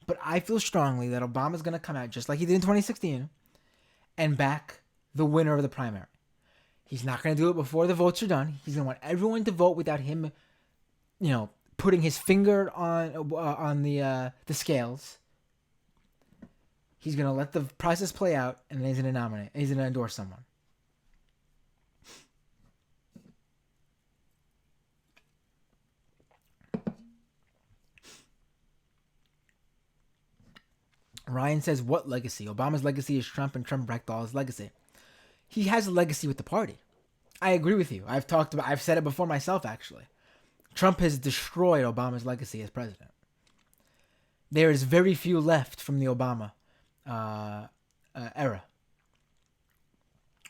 Speaker 1: But I feel strongly that Obama's going to come out just like he did in 2016 and back the winner of the primary. He's not going to do it before the votes are done. He's going to want everyone to vote without him, putting his finger on the scales. He's going to let the process play out, and then he's going to nominate. He's going to endorse someone. Ryan says, what legacy? Obama's legacy is Trump, and Trump wrecked all his legacy. He has a legacy with the party. I agree with you. I've said it before myself, actually. Trump has destroyed Obama's legacy as president. There is very few left from the Obama era.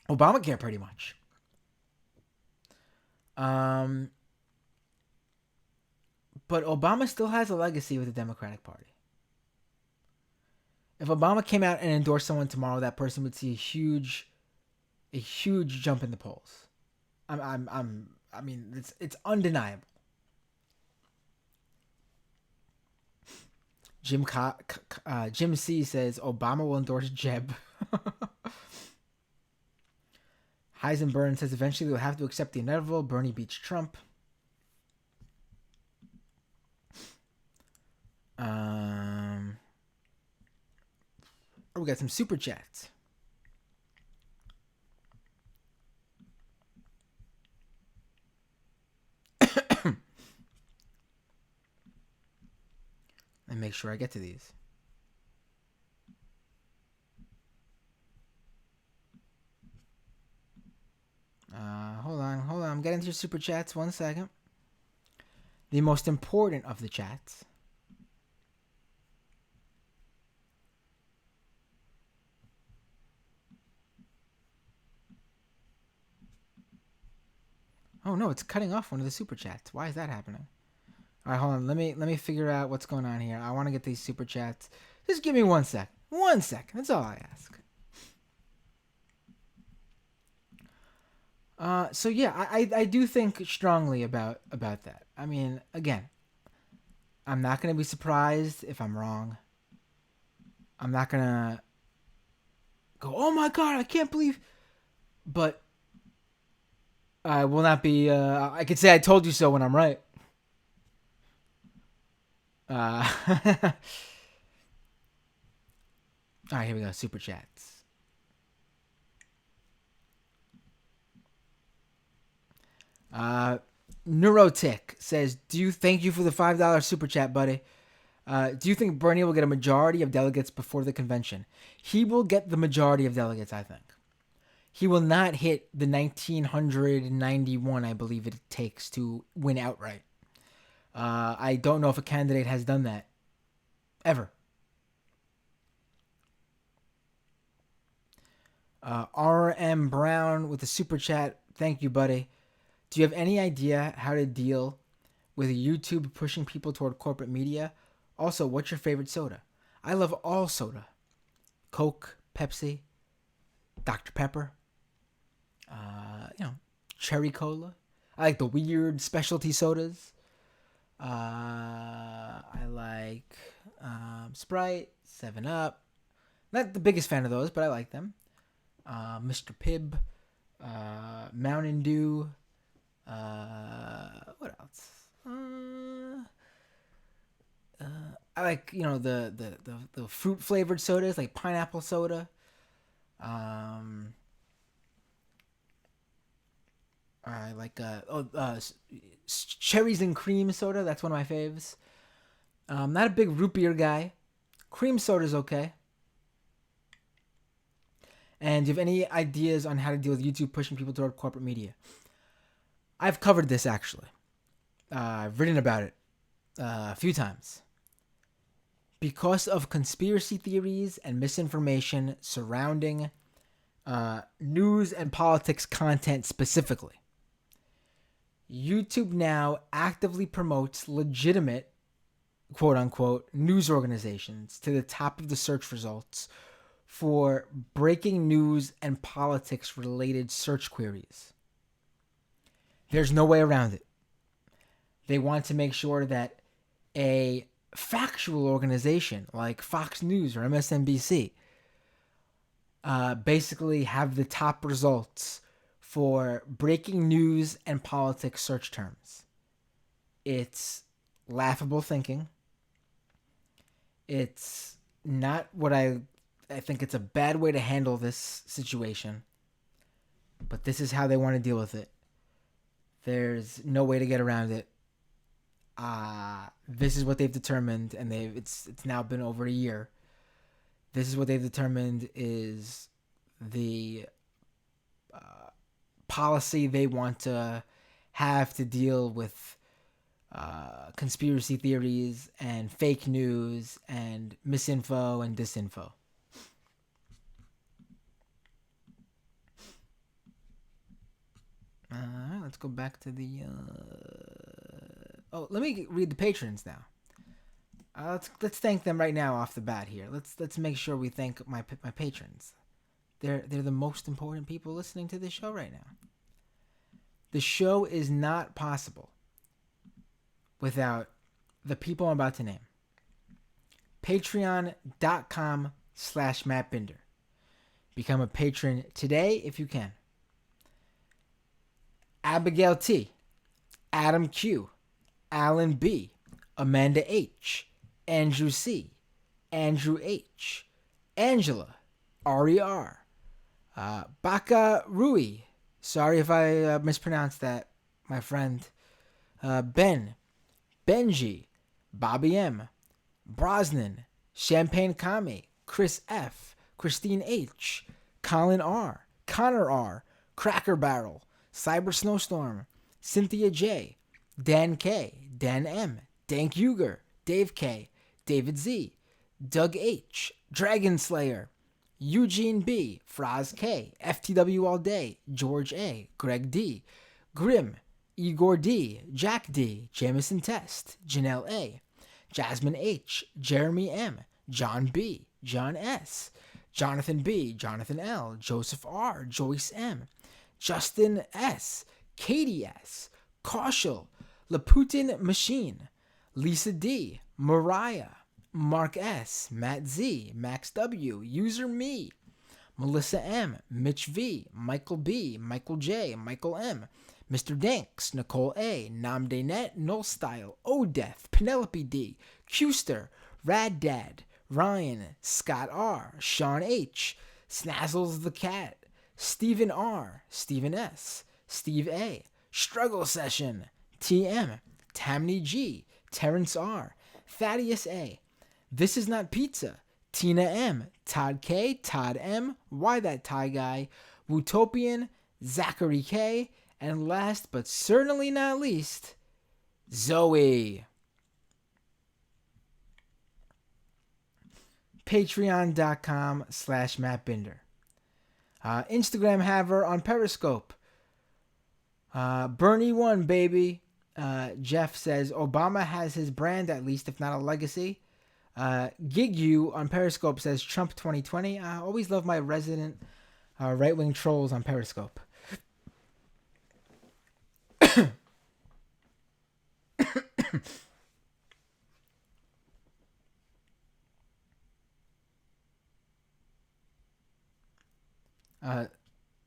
Speaker 1: Obamacare, pretty much. Um, but Obama still has a legacy with the Democratic Party. If Obama came out and endorsed someone tomorrow, that person would see a huge jump in the polls. I mean, it's undeniable. Jim C says Obama will endorse Jeb. Heisenberg says eventually we'll have to accept the inevitable. Bernie beats Trump. We got some super chats. And make sure I get to these. Hold on. I'm getting to your super chats. 1 second. The most important of the chats. Oh no, it's cutting off one of the super chats. Why is that happening? All right, hold on. Let me figure out what's going on here. I want to get these super chats. Just give me 1 sec. 1 second. That's all I ask. So yeah, I do think strongly about that. I mean, again, I'm not gonna be surprised if I'm wrong. I'm not gonna go, oh my god, I can't believe. But I will not be. I could say I told you so when I'm right. All right, here we go. Super chats. Neurotic says, thank you for the $5 super chat, buddy. Do you think Bernie will get a majority of delegates before the convention? He will get the majority of delegates, I think. He will not hit the 1,991, I believe it takes to win outright. I don't know if a candidate has done that ever. R.M. Brown with a super chat. Thank you, buddy. Do you have any idea how to deal with YouTube pushing people toward corporate media? Also, what's your favorite soda? I love all soda. Coke, Pepsi, Dr. Pepper, cherry cola. I like the weird specialty sodas. I like Sprite, 7 Up. Not the biggest fan of those, but I like them. Mr. Pibb, Mountain Dew. What else? I like the fruit flavored sodas like pineapple soda. I like cherries and cream soda. That's one of my faves. Not a big root beer guy. Cream soda's okay. And do you have any ideas on how to deal with YouTube pushing people toward corporate media? I've covered this actually. I've written about it a few times. Because of conspiracy theories and misinformation surrounding news and politics content specifically, YouTube now actively promotes legitimate, quote unquote, news organizations to the top of the search results for breaking news and politics related search queries. There's no way around it. They want to make sure that a factual organization like Fox News or MSNBC basically have the top results for breaking news and politics search terms. It's laughable thinking. It's not what I think it's a bad way to handle this situation. But this is how they want to deal with it. There's no way to get around it. This is what they've determined, and it's now been over a year. This is what they've determined is the policy they want to have to deal with conspiracy theories and fake news and misinfo and disinfo. Let's go back to the. Let me read the patrons now. Let's thank them right now off the bat here. Let's make sure we thank my patrons. They're the most important people listening to this show right now. The show is not possible without the people I'm about to name. Patreon.com/MattBinder. Become a patron today if you can. Abigail T, Adam Q, Alan B, Amanda H, Andrew C, Andrew H, Angela, Ari R, Baka Rui. Sorry if I mispronounced that, my friend. Ben, Benji, Bobby M, Brosnan, Champagne Kame, Chris F, Christine H, Colin R, Connor R, Cracker Barrel, Cyber Snowstorm, Cynthia J, Dan K, Dan M, Dank Uger, Dave K, David Z, Doug H, Dragon Slayer, Eugene B, Fraz K, FTW All Day, George A, Greg D, Grim, Igor D, Jack D, Jameson Test, Janelle A, Jasmine H, Jeremy M, John B, John S, Jonathan B, Jonathan L, Joseph R, Joyce M, Justin S, Katie S, Kaushal, Laputin Machine, Lisa D, Mariah, Mark S, Matt Z, Max W, User Me, Melissa M, Mitch V, Michael B, Michael J, Michael M, Mr. Danks, Nicole A, Namde Net, Null Style, Odeath, Penelope D, Custer, Rad Dad, Ryan, Scott R, Sean H, Snazzles the Cat, Stephen R, Stephen S, Steve A, Struggle Session, TM, Tammy G, Terrence R, Thaddeus A, This Is Not Pizza, Tina M, Todd K, Todd M, Why That Tie Guy, Wutopian, Zachary K, and last but certainly not least, Zoe. Patreon.com/MattBinder. Instagram Haver on Periscope. Bernie1, baby. Jeff says, Obama has his brand, at least, if not a legacy. Gig You on Periscope says, Trump 2020. I always love my resident right-wing trolls on Periscope.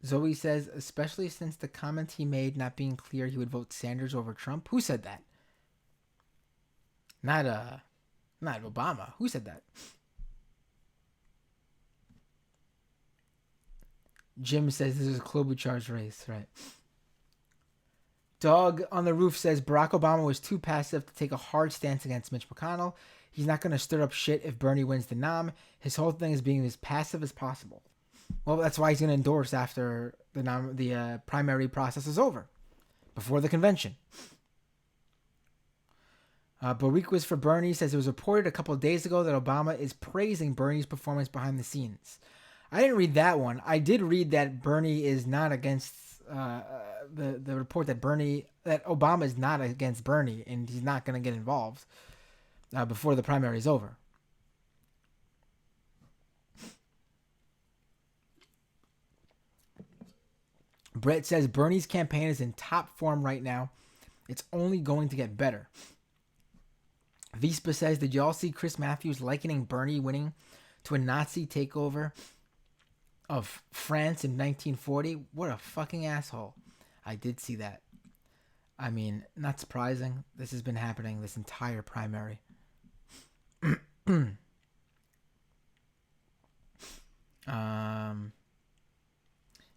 Speaker 1: Zoe says, especially since the comment he made not being clear he would vote Sanders over Trump. Who said that? Not Obama. Who said that? Jim says this is a Klobuchar's race, right? Dog on the Roof says Barack Obama was too passive to take a hard stance against Mitch McConnell. He's not going to stir up shit if Bernie wins the nom. His whole thing is being as passive as possible. Well, that's why he's going to endorse after the primary process is over, before the convention. Bariquas for Bernie says it was reported a couple of days ago that Obama is praising Bernie's performance behind the scenes. I didn't read that one. I did read that Bernie is not against the report that Obama is not against Bernie and he's not going to get involved before the primary is over. Brett says Bernie's campaign is in top form right now. It's only going to get better. Vespa says, did y'all see Chris Matthews likening Bernie winning to a Nazi takeover of France in 1940? What a fucking asshole. I did see that. I mean, not surprising. This has been happening this entire primary.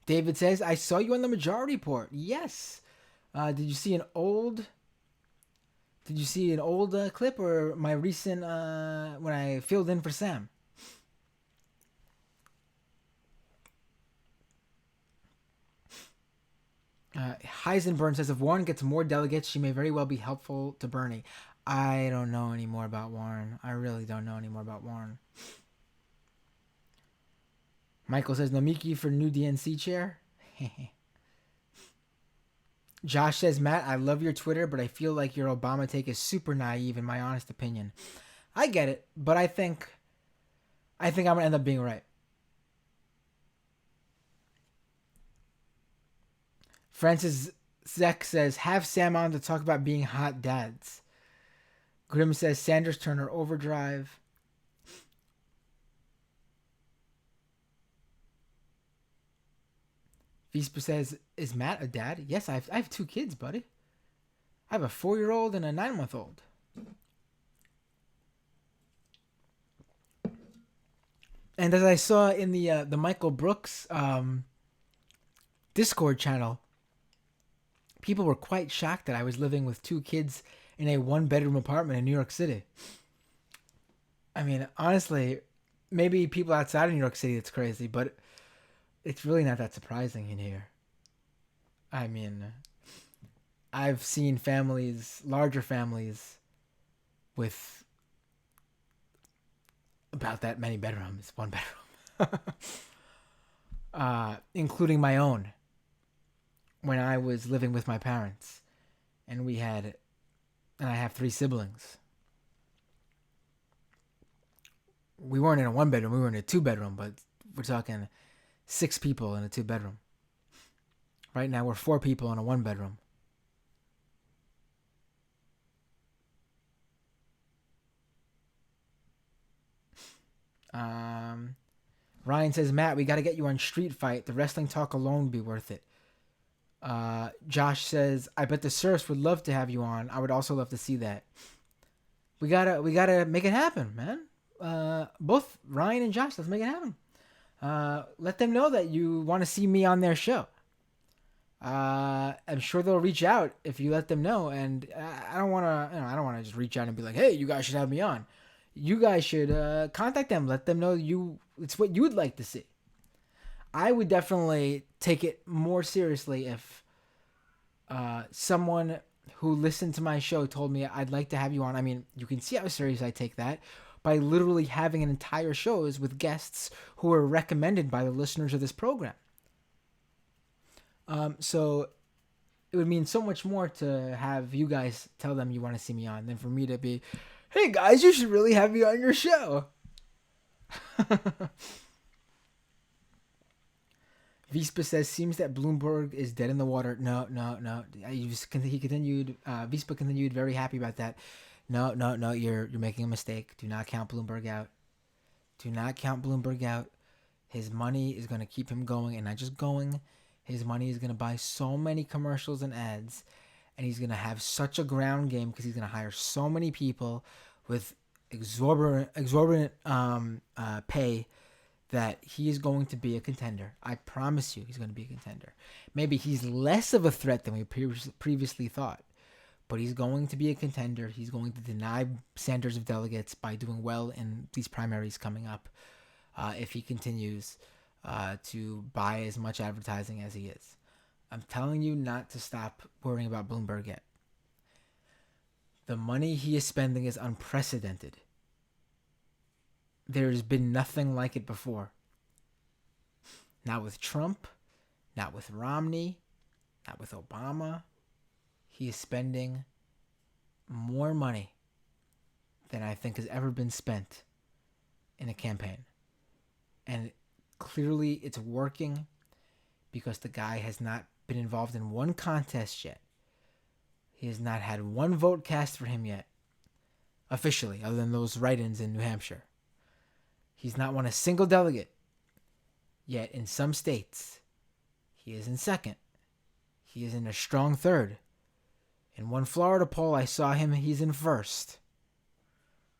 Speaker 1: David says, I saw you on the Majority Report. Yes. Did you see an old clip or my recent when I filled in for Sam? Heisenberg says if Warren gets more delegates, she may very well be helpful to Bernie. I don't know any more about Warren. I really don't know any more about Warren. Michael says Nomiki for new DNC chair. Josh says, Matt, I love your Twitter, but I feel like your Obama take is super naive in my honest opinion. I get it, but I think I'm gonna end up being right. Francis Zek says, have Sam on to talk about being hot dads. Grim says, Sanders Turner Overdrive. Vespa says, is Matt a dad? Yes, I have 2 kids, buddy. I have a 4-year-old and a 9-month-old. And as I saw in the Michael Brooks Discord channel, people were quite shocked that I was living with 2 kids in a 1-bedroom apartment in New York City. I mean, honestly, maybe people outside of New York City it's crazy, but it's really not that surprising in here. I mean, I've seen families, larger families, with about that many bedrooms, 1 bedroom, including my own, when I was living with my parents, and I have 3 siblings. We weren't in a 1 bedroom, we were in a 2 bedroom, but we're talking 6 people in a 2 bedroom. Right now we're 4 people in a 1 bedroom. Ryan says, Matt, we got to get you on Street Fight. The wrestling talk alone would be worth it. Josh says, I bet the Surfs would love to have you on. I would also love to see that. We gotta make it happen, man. Both Ryan and Josh, let's make it happen. Let them know that you want to see me on their show. I'm sure they'll reach out if you let them know. And I don't want to just reach out and be like, hey, you guys should have me on. You guys should contact them. Let them know it's what you would like to see. I would definitely take it more seriously if someone who listened to my show told me I'd like to have you on. I mean, you can see how serious I take that by literally having an entire shows with guests who are recommended by the listeners of this program. So it would mean so much more to have you guys tell them you want to see me on than for me to be, hey guys, you should really have me on your show. Vespa says, seems that Bloomberg is dead in the water. No. He continued, Vespa continued very happy about that. No, you're making a mistake. Do not count Bloomberg out. Do not count Bloomberg out. His money is going to keep him going, and not just going. His money is going to buy so many commercials and ads, and he's going to have such a ground game because he's going to hire so many people with exorbitant pay that he is going to be a contender. I promise you he's going to be a contender. Maybe he's less of a threat than we previously thought, but he's going to be a contender. He's going to deny Sanders of delegates by doing well in these primaries coming up if he continues to buy as much advertising as he is. I'm telling you not to stop worrying about Bloomberg yet. The money he is spending is unprecedented. There's been nothing like it before. Not with Trump, not with Romney, not with Obama. He is spending more money than I think has ever been spent in a campaign. And clearly it's working because the guy has not been involved in one contest yet. He has not had one vote cast for him yet, officially, other than those write-ins in New Hampshire. He's not won a single delegate. Yet in some states, he is in second. He is in a strong third. In one Florida poll I saw him, he's in first.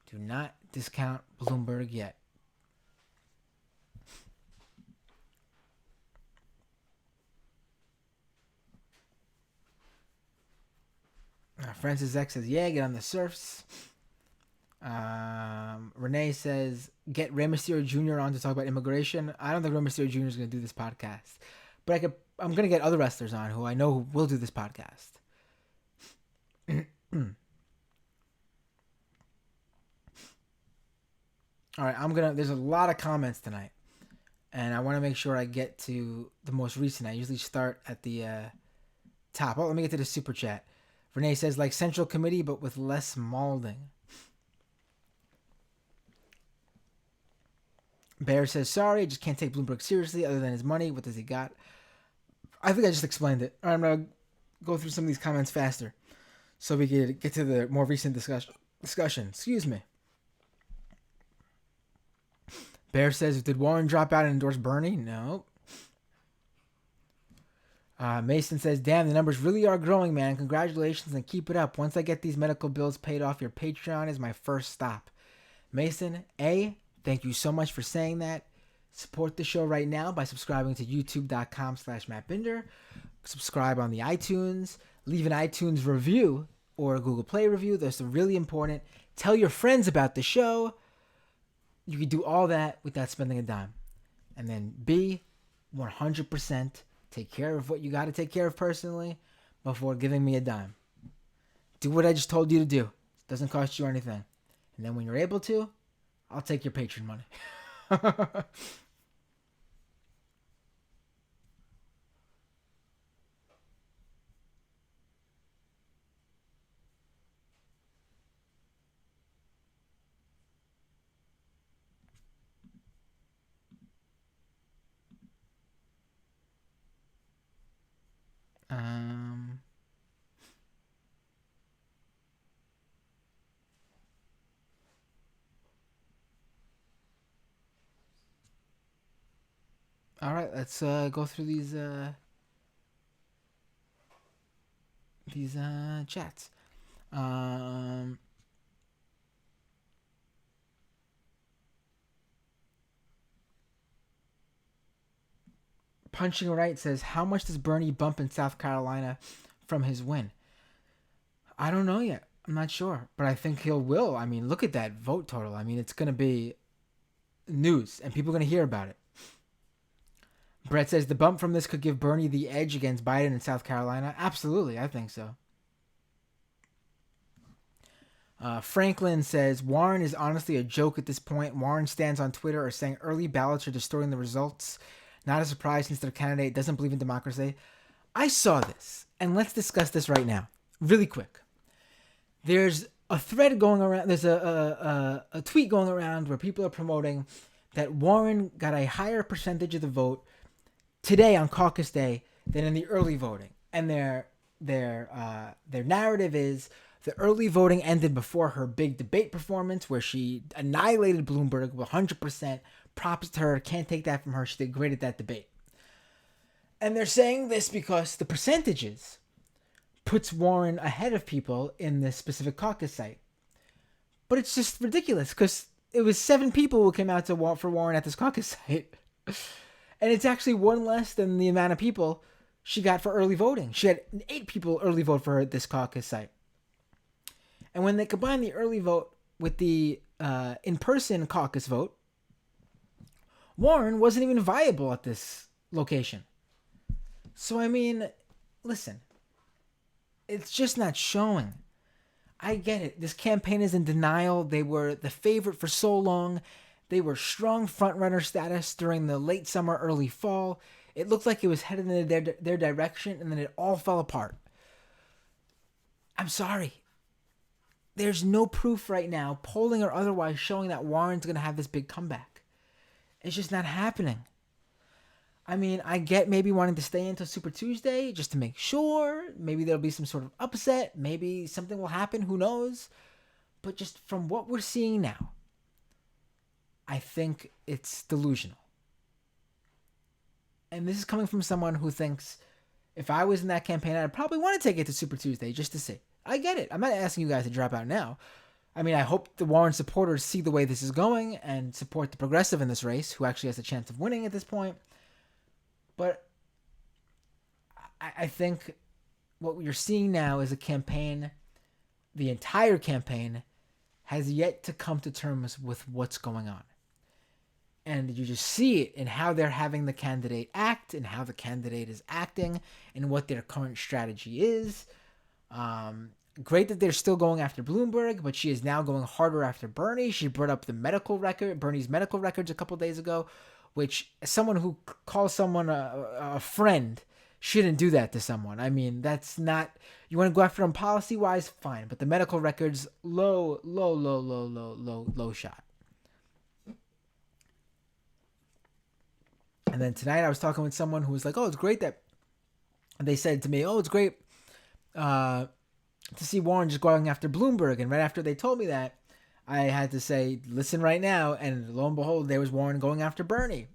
Speaker 1: Do not discount Bloomberg yet. Francis X says, yeah, get on the surfs. Renee says, get Rey Mysterio Jr. on to talk about immigration. I don't think Rey Mysterio Jr. is going to do this podcast, but I could I'm gonna get other wrestlers on who I know will do this podcast. All right, there's a lot of comments tonight, and I want to make sure I get to the most recent. I usually start at the top. Oh, let me get to the super chat. Renee says, like Central Committee, but with less malding. Bear says, sorry, I just can't take Bloomberg seriously other than his money. What does he got? I think I just explained it. All right, I'm going to go through some of these comments faster so we can get to the more recent discussion. Excuse me. Bear says, did Warren drop out and endorse Bernie? No. Mason says, damn, the numbers really are growing, man. Congratulations and keep it up. Once I get these medical bills paid off, your Patreon is my first stop. Mason, thank you so much for saying that. Support the show right now by subscribing to youtube.com/MattBinder. Subscribe on the iTunes. Leave an iTunes review or a Google Play review. Those are really important. Tell your friends about the show. You can do all that without spending a dime. And then 100% take care of what you got to take care of personally before giving me a dime. Do what I just told you to do. It doesn't cost you anything. And then when you're able to, I'll take your Patreon money. All right, let's go through these chats. Punching Right says, how much does Bernie bump in South Carolina from his win? I don't know yet. I'm not sure, but I think will. I mean, look at that vote total. I mean, it's going to be news, and people are going to hear about it. Brett says, the bump from this could give Bernie the edge against Biden in South Carolina. Absolutely, I think so. Franklin says, Warren is honestly a joke at this point. Warren stands on Twitter or saying early ballots are distorting the results. Not a surprise since their candidate doesn't believe in democracy. I saw this, and let's discuss this right now, really quick. There's a thread going around. There's a tweet going around where people are promoting that Warren got a higher percentage of the vote today on Caucus Day than in the early voting, and their narrative is the early voting ended before her big debate performance where she annihilated Bloomberg 100%. Props to her. Can't take that from her. She did great at that debate. And they're saying this because the percentages puts Warren ahead of people in this specific caucus site. But it's just ridiculous because it was 7 people who came out to for Warren at this caucus site. And it's actually 1 less than the amount of people she got for early voting. She had 8 people early vote for her at this caucus site. And when they combine the early vote with the in-person caucus vote, Warren wasn't even viable at this location. So, I mean, listen, it's just not showing. I get it. This campaign is in denial. They were the favorite for so long. They were strong frontrunner status during the late summer, early fall. It looked like it was headed in their direction, and then it all fell apart. I'm sorry. There's no proof right now, polling or otherwise, showing that Warren's going to have this big comeback. It's just not happening. I mean, I get maybe wanting to stay until Super Tuesday just to make sure. Maybe there'll be some sort of upset. Maybe something will happen. Who knows? But just from what we're seeing now, I think it's delusional. And this is coming from someone who thinks if I was in that campaign, I'd probably want to take it to Super Tuesday just to see. I get it. I'm not asking you guys to drop out now. I mean, I hope the Warren supporters see the way this is going and support the progressive in this race, who actually has a chance of winning at this point. But I think what you're seeing now is a campaign, the entire campaign has yet to come to terms with what's going on. And you just see it in how they're having the candidate act and how the candidate is acting and what their current strategy is. Great that they're still going after Bloomberg, but she is now going harder after Bernie. She brought up the medical record, Bernie's medical records a couple days ago, which someone who calls someone a friend shouldn't do that to someone. I mean, that's not, you want to go after them policy wise, fine, but the medical records, low shot. And then tonight I was talking with someone who was like, oh, it's great that, they said to me, oh, it's great to see Warren just going after Bloomberg. And right after they told me that, I had to say, listen right now. And lo and behold, there was Warren going after Bernie,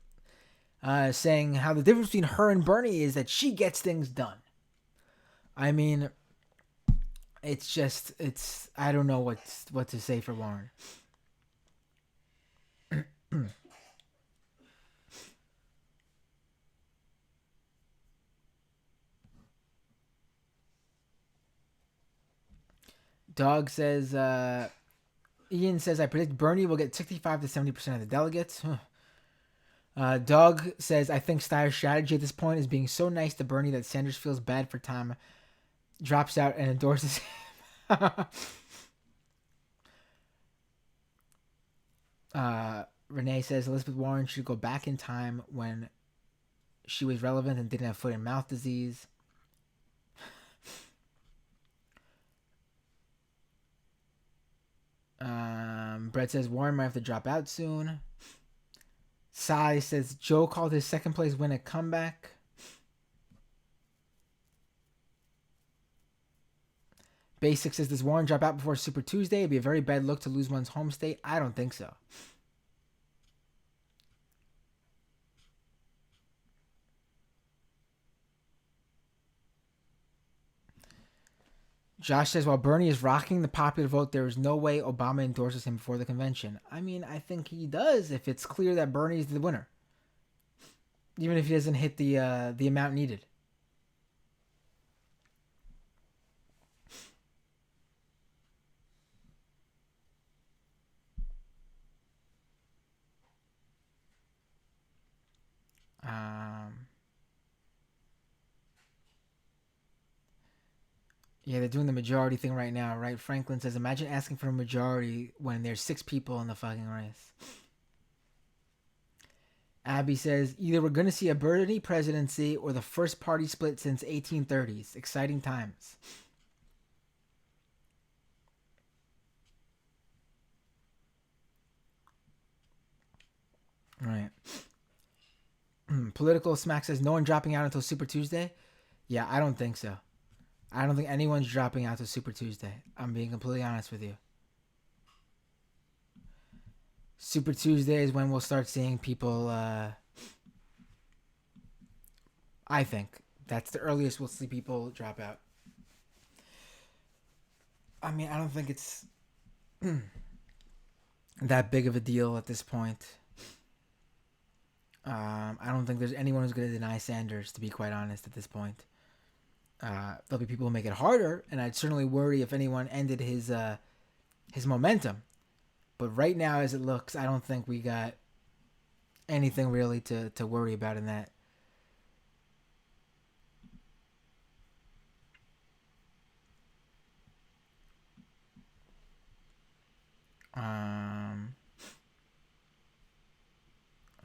Speaker 1: saying how the difference between her and Bernie is that she gets things done. I mean, it's I don't know what to say for Warren. Dog says, Ian says, I predict Bernie will get 65 to 70% of the delegates. Dog says, I think Steyer's strategy at this point is being so nice to Bernie that Sanders feels bad for time, drops out and endorses him. Renee says, Elizabeth Warren should go back in time when she was relevant and didn't have foot and mouth disease. Brett says Warren might have to drop out soon. Sai says Joe called his second place win a comeback. Basic says, does Warren drop out before Super Tuesday? It'd be a very bad look to lose one's home state. I don't think so. Josh says, while Bernie is rocking the popular vote, there is no way Obama endorses him before the convention. I mean, I think he does if it's clear that Bernie is the winner. Even if he doesn't hit the amount needed. Yeah, they're doing the majority thing right now, right? Franklin says, imagine asking for a majority when there's 6 people in the fucking race. Abby says, either we're going to see a Bernie presidency or the first party split since 1830s. Exciting times. All right. Political Smack says, no one dropping out until Super Tuesday? Yeah, I don't think so. I don't think anyone's dropping out to Super Tuesday. I'm being completely honest with you. Super Tuesday is when we'll start seeing people, I think. That's the earliest we'll see people drop out. I mean, I don't think it's that big of a deal at this point. I don't think there's anyone who's going to deny Sanders, to be quite honest, at this point. There'll be people who make it harder, and I'd certainly worry if anyone ended his momentum. But right now, as it looks, I don't think we got anything really to worry about in that.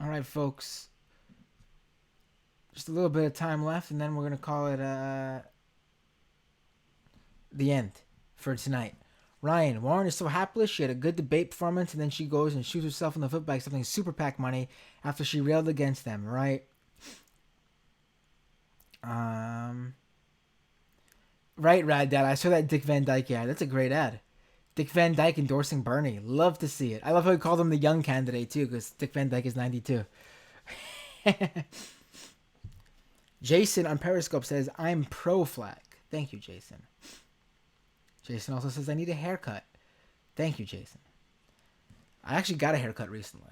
Speaker 1: All right, folks. Just a little bit of time left, and then we're going to call it the end for tonight. Ryan, Warren is so hapless. She had a good debate performance, and then she goes and shoots herself in the foot by accepting super PAC money after she railed against them, right? Right, Rad Dad. I saw that Dick Van Dyke ad. That's a great ad. Dick Van Dyke endorsing Bernie. Love to see it. I love how he called him the young candidate, too, because Dick Van Dyke is 92. Jason on Periscope says, I'm pro-flag. Thank you, Jason. Jason also says, I need a haircut. Thank you, Jason. I actually got a haircut recently.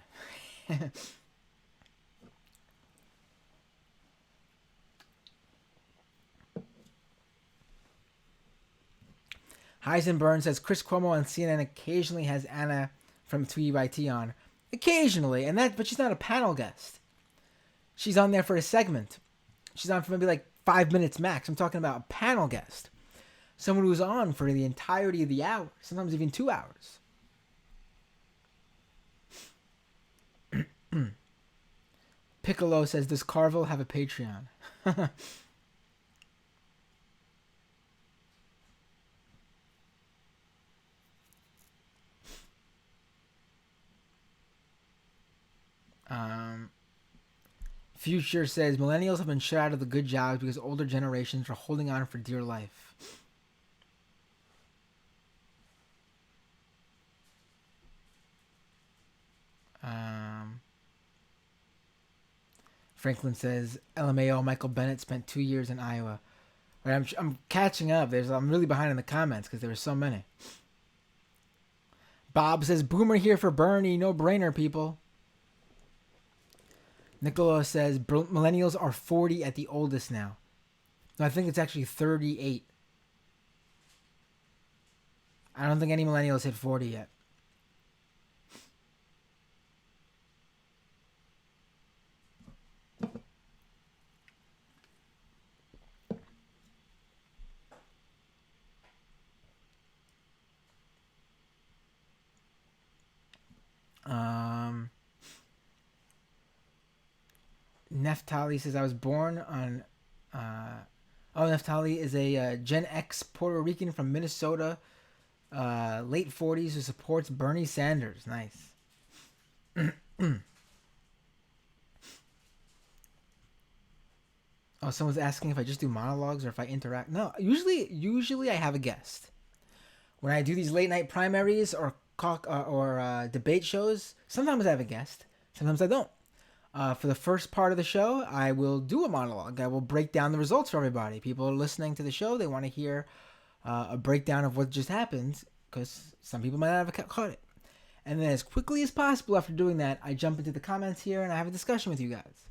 Speaker 1: Heisenberg says, Chris Cuomo on CNN occasionally has Anna from 3YT on. occasionally, but she's not a panel guest. She's on there for a segment. She's on for maybe like 5 minutes max. I'm talking about a panel guest, someone who's on for the entirety of the hour, sometimes even 2 hours. Piccolo says, "Does Carvel have a Patreon?" um, Future says, "Millennials have been shut out of the good jobs because older generations are holding on for dear life." Um, Franklin says, "LMAO, Michael Bennett spent 2 years in Iowa." Right, I'm catching up. I'm really behind in the comments because there were so many. Bob says, "Boomer here for Bernie, no brainer, people." Nicola says, "Millennials are 40 at the oldest now." No, I think it's actually 38. I don't think any millennials hit 40 yet. Um, Neftali says, "I was born on." Neftali is a Gen X Puerto Rican from Minnesota, late 40s, who supports Bernie Sanders. Nice. Oh, someone's asking if I just do monologues or if I interact. No, usually I have a guest. When I do these late night primaries or debate shows, sometimes I have a guest, sometimes I don't. For the first part of the show, I will do a monologue. I will break down the results for everybody. People are listening to the show; they want to hear a breakdown of what just happened because some people might not have caught it. And then, as quickly as possible after doing that, I jump into the comments here and I have a discussion with you guys.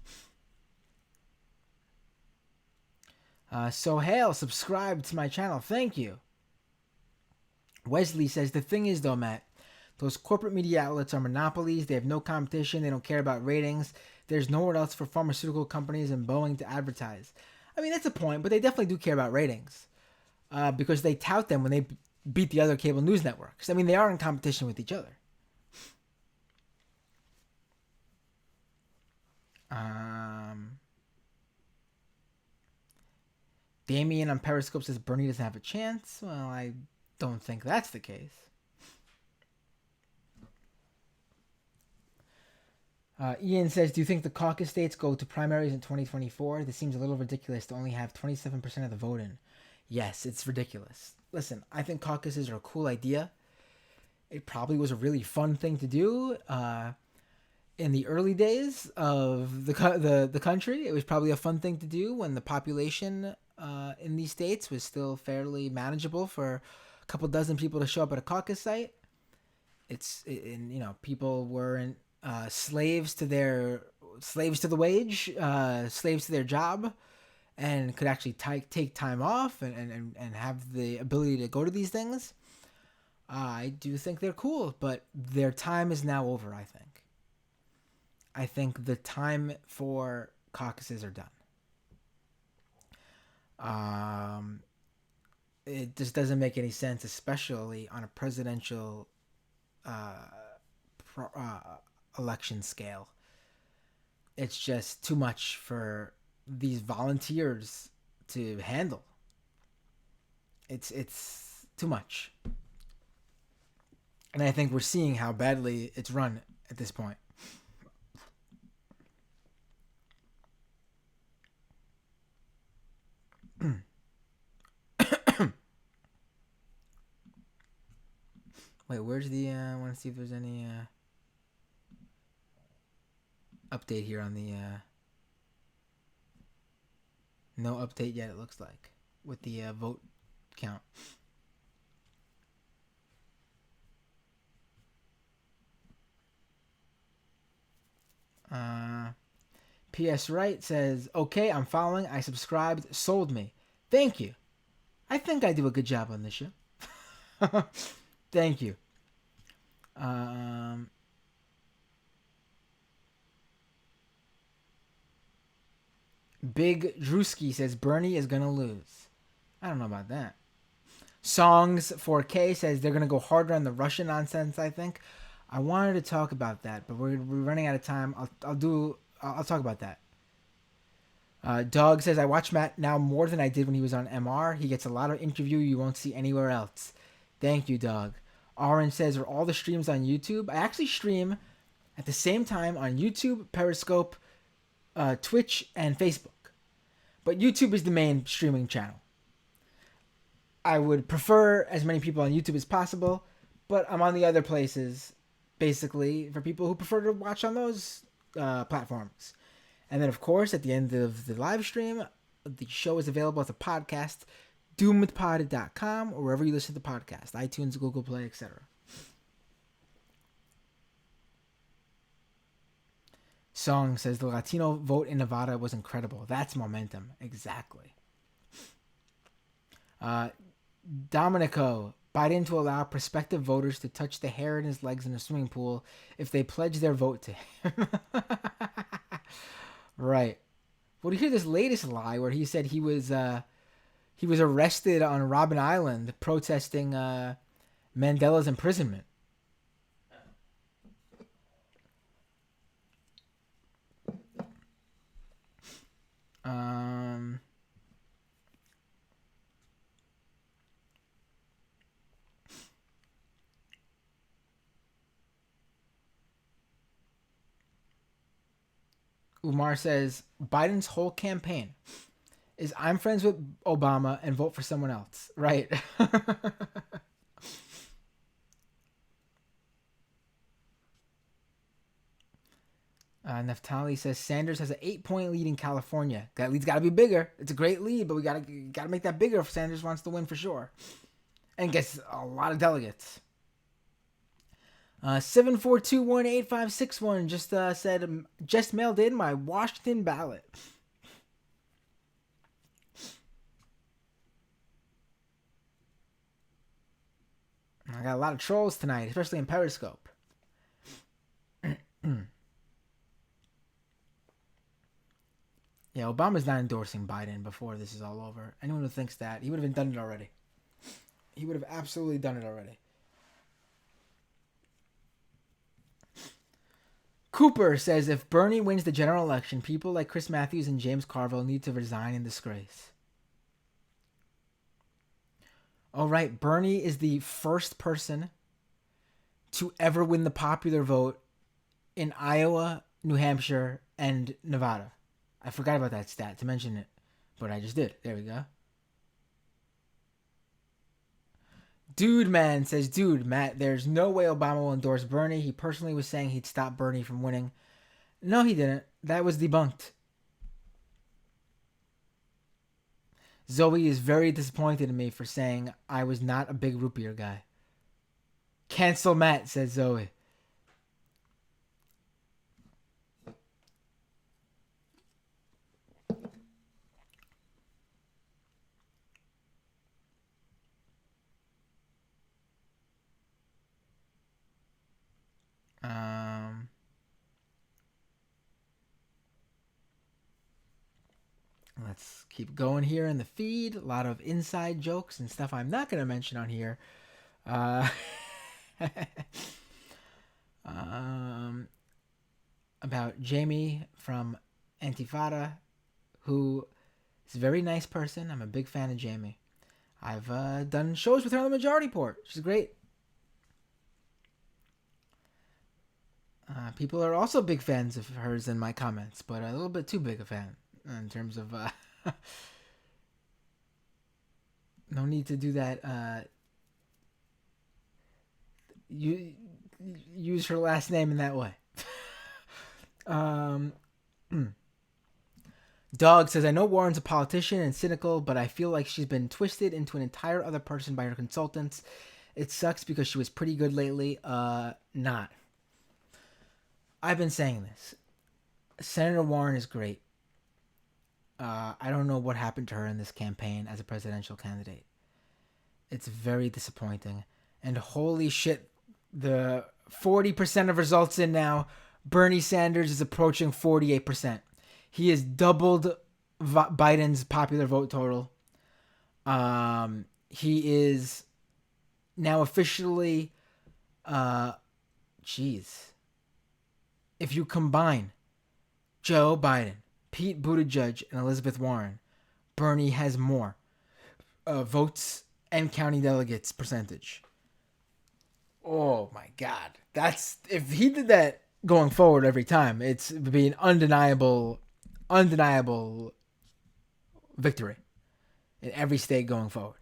Speaker 1: Sohail, subscribe to my channel. Thank you. Wesley says, "The thing is, though, Matt, those corporate media outlets are monopolies. They have no competition. They don't care about ratings. There's nowhere else for pharmaceutical companies and Boeing to advertise." I mean, that's a point, but they definitely do care about ratings because they tout them when they beat the other cable news networks. I mean, they are in competition with each other. Damien on Periscope says Bernie doesn't have a chance. Well, I don't think that's the case. Ian says, "Do you think the caucus states go to primaries in 2024? This seems a little ridiculous to only have 27% of the vote in." Yes, it's ridiculous. Listen, I think caucuses are a cool idea. It probably was a really fun thing to do in the early days of the country. It was probably a fun thing to do when the population in these states was still fairly manageable for a couple dozen people to show up at a caucus site. People weren't slaves to the wage, slaves to their job, and could actually take time off and have the ability to go to these things. I do think they're cool, but their time is now over, I think the time for caucuses are done. It just doesn't make any sense, especially on a presidential election scale. It's just too much for these volunteers to handle. It's too much, and I think we're seeing how badly it's run at this point. Wait, where's the? I want to see if there's any update here on the. No update yet. It looks like with the vote count. P.S. Wright says, "Okay, I'm following. I subscribed. Sold me. Thank you. I think I do a good job on this show. Thank you." Big Drewski says Bernie is gonna lose. I don't know about that. Songs 4K says they're gonna go harder on the Russian nonsense. I think. I wanted to talk about that, but we're running out of time. I'll talk about that. Dog says I watch Matt now more than I did when he was on MR. He gets a lot of interview you won't see anywhere else. Thank you, Dog. Orange says are all the streams on YouTube. I actually stream at the same time on YouTube, Periscope, Twitch, and Facebook. But YouTube is the main streaming channel. I would prefer as many people on YouTube as possible, but I'm on the other places, basically, for people who prefer to watch on those platforms. And then, of course, at the end of the live stream, the show is available as a podcast, doomwithpod.com, or wherever you listen to the podcast, iTunes, Google Play, etc. Song says the Latino vote in Nevada was incredible. That's momentum. Exactly. Dominico, Biden to allow prospective voters to touch the hair in his legs in a swimming pool if they pledge their vote to him. Right. Well, do you hear this latest lie where he said he was arrested on Robben Island protesting Mandela's imprisonment? Umar says Biden's whole campaign is I'm friends with Obama and vote for someone else. Right. Naftali says Sanders has an 8-point lead in California. That lead's got to be bigger. It's a great lead, but we gotta make that bigger if Sanders wants to win for sure, and gets a lot of delegates. 742185561 just said just mailed in my Washington ballot. I got a lot of trolls tonight, especially in Periscope. Yeah, Obama's not endorsing Biden before this is all over. Anyone who thinks that, he would have done it already. He would have absolutely done it already. Cooper says if Bernie wins the general election, people like Chris Matthews and James Carville need to resign in disgrace. All right, Bernie is the first person to ever win the popular vote in Iowa, New Hampshire, and Nevada. I forgot about that stat to mention it, but I just did. There we go. Dude, man, says, dude, Matt, there's no way Obama will endorse Bernie. He personally was saying he'd stop Bernie from winning. No, he didn't. That was debunked. Zoe is very disappointed in me for saying I was not a big root beer guy. Cancel Matt, says Zoe. Let's keep going here in the feed. A lot of inside jokes and stuff I'm not going to mention on here. About Jamie from Antifada, who is a very nice person. I'm a big fan of Jamie. I've done shows with her on the Majority Port. She's great. People are also big fans of hers in my comments, but a little bit too big a fan in terms of no need to do that. You use her last name in that way. Dog says, I know Warren's a politician and cynical, but I feel like she's been twisted into an entire other person by her consultants. It sucks because she was pretty good lately. Not. I've been saying this. Senator Warren is great. I don't know what happened to her in this campaign as a presidential candidate. It's very disappointing. And holy shit, the 40% of results in now, Bernie Sanders is approaching 48%. He has doubled Biden's popular vote total. He is now officially, uh, jeez. If you combine Joe Biden, Pete Buttigieg, and Elizabeth Warren, Bernie has more votes and county delegates percentage. Oh my God, that's if he did that going forward every time, it would be an undeniable victory in every state going forward.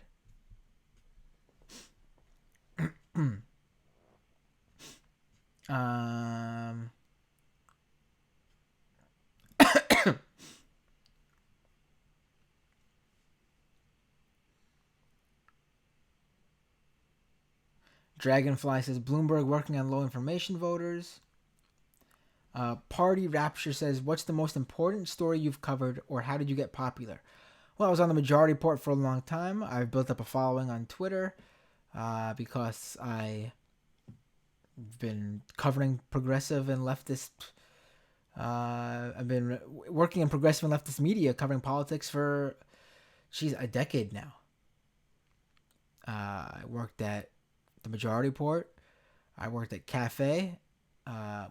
Speaker 1: um, Dragonfly says Bloomberg working on low information voters. Party Rapture says, what's the most important story you've covered, or how did you get popular? Well, I was on the Majority Report for a long time. I've built up a following on Twitter because I've been covering progressive and leftist. I've been working in progressive and leftist media, covering politics for, a decade now. I worked at the Majority Report. I worked at Cafe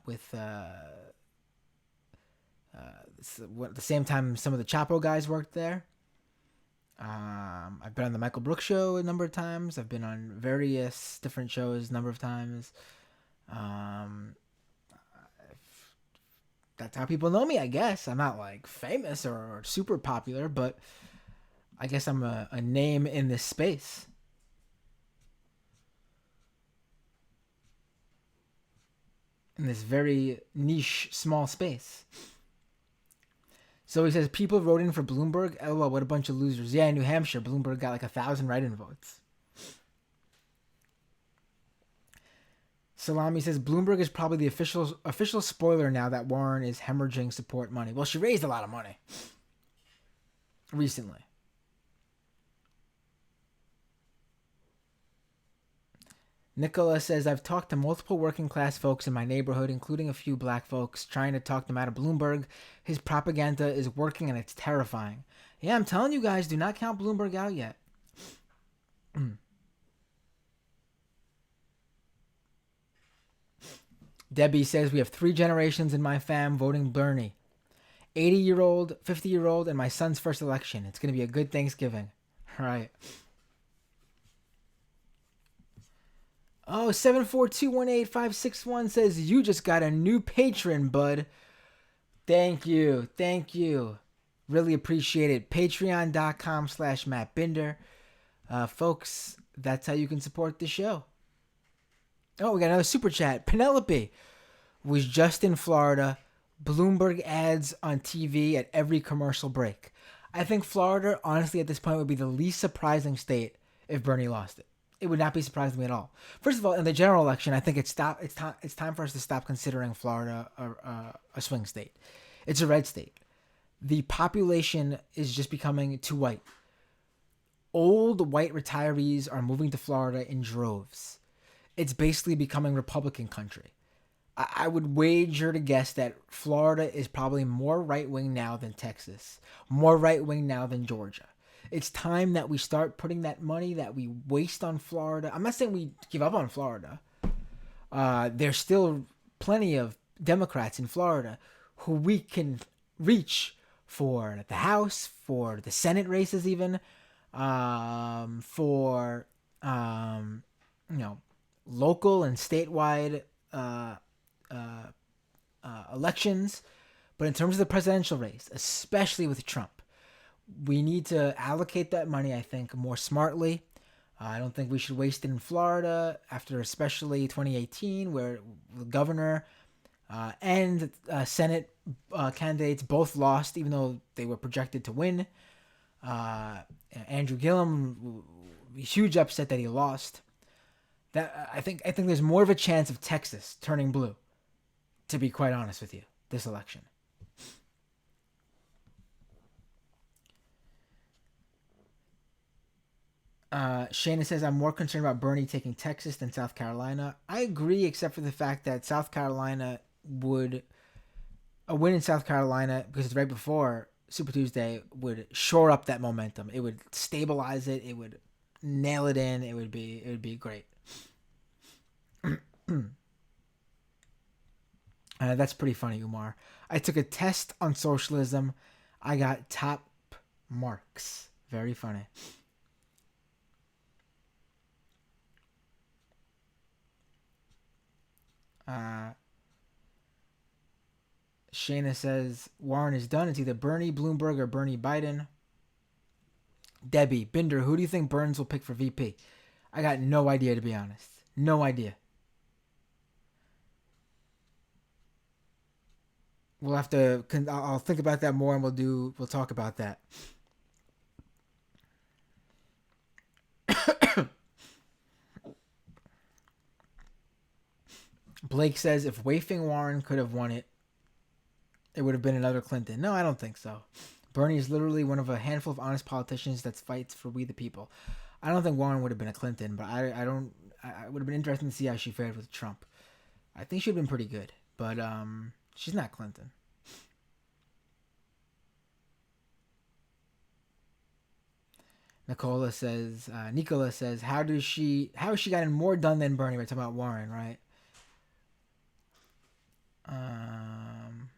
Speaker 1: with at the same time some of the Chapo guys worked there. I've been on the Michael Brooks show a number of times. I've been on various different shows a number of times. That's how people know me, I guess. I'm not like famous or super popular, but I guess I'm a name in this space. In this very niche, small space. So he says, people voting for Bloomberg? LOL, what a bunch of losers. Yeah, in New Hampshire, Bloomberg got like 1,000 write-in votes. Salami says, Bloomberg is probably the official spoiler now that Warren is hemorrhaging support money. Well, she raised a lot of money recently. Nicola says, I've talked to multiple working class folks in my neighborhood, including a few black folks, trying to talk them out of Bloomberg. His propaganda is working and it's terrifying. Yeah, I'm telling you guys, do not count Bloomberg out yet. Debbie says, we have 3 generations in my fam voting Bernie. 80-year-old, 50-year-old, and my son's first election. It's going to be a good Thanksgiving. All right. Oh, 74218-561 says, you just got a new patron, bud. Thank you. Thank you. Really appreciate it. Patreon.com/Matt Binder. Folks, that's how you can support the show. Oh, we got another super chat. Penelope was just in Florida. Bloomberg ads on TV at every commercial break. I think Florida, honestly, at this point, would be the least surprising state if Bernie lost it. It would not be surprising me at all. First of all, in the general election, I think it's time for us to stop considering Florida a swing state. It's a red state. The population is just becoming too white. Old white retirees are moving to Florida in droves. It's basically becoming Republican country. I would wager to guess that Florida is probably more right-wing now than Texas, more right-wing now than Georgia. It's time that we start putting that money that we waste on Florida. I'm not saying we give up on Florida. There's still plenty of Democrats in Florida who we can reach for the House, for the Senate races even, for local and statewide elections. But in terms of the presidential race, especially with Trump, we need to allocate that money, I think, more smartly. I don't think we should waste it in Florida after especially 2018, where the governor and Senate candidates both lost, even though they were projected to win. Andrew Gillum, huge upset that he lost. That I think there's more of a chance of Texas turning blue, to be quite honest with you, this election. Shana says, I'm more concerned about Bernie taking Texas than South Carolina. I agree, except for the fact that South Carolina a win in South Carolina, because it's right before Super Tuesday would shore up that momentum. It would stabilize it. It would nail it in. It would be great. That's pretty funny, Umar. I took a test on socialism. I got top marks. Very funny. Uh, Shayna says Warren is done. It's either Bernie Bloomberg or Bernie Biden. Debbie Binder, who do you think Burns will pick for VP? I got no idea, to be honest. No idea. We'll have to. I'll think about that more, and We'll talk about that. Blake says if Wafing Warren could have won it, it would have been another Clinton. No, I don't think so. Bernie is literally one of a handful of honest politicians that fights for we the people. I don't think Warren would have been a Clinton, but I don't. I would have been interesting to see how she fared with Trump. I think she'd have been pretty good, but she's not Clinton. Nicola says, how has she gotten more done than Bernie? We're talking about Warren, right? Um,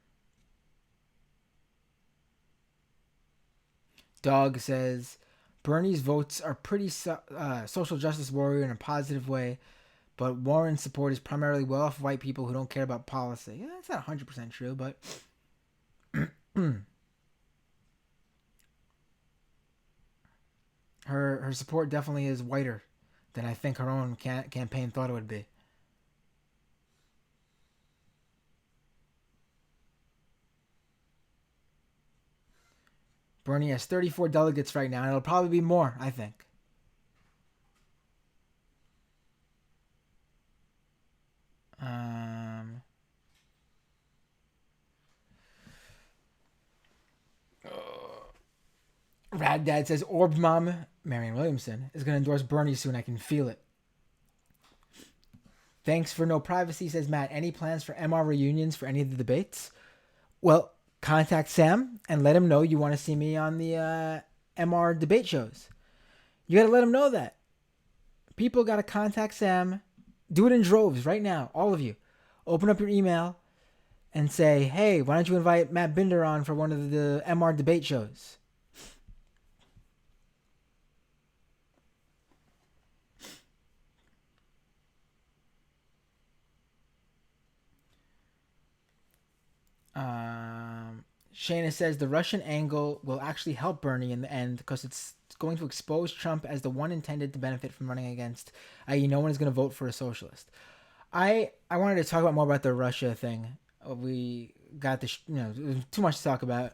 Speaker 1: Dog says, Bernie's votes are pretty social justice warrior in a positive way, but Warren's support is primarily well-off white people who don't care about policy. Yeah, that's not 100% true, but her support definitely is whiter than I think her own campaign thought it would be. Bernie has 34 delegates right now, and it'll probably be more, I think. Um, Rad Dad says Orb Mom Marion Williamson is going to endorse Bernie soon. I can feel it. Thanks for no privacy, says Matt. Any plans for MR reunions for any of the debates? Well, contact Sam and let him know you want to see me on the MR debate shows. You got to let him know that. People got to contact Sam. Do it in droves right now, all of you. Open up your email and say, hey, why don't you invite Matt Binder on for one of the MR debate shows? Shayna says the Russian angle will actually help Bernie in the end because it's going to expose Trump as the one intended to benefit from running against, i.e., no one is going to vote for a socialist. I wanted to talk about more about the Russia thing. We got this, too much to talk about.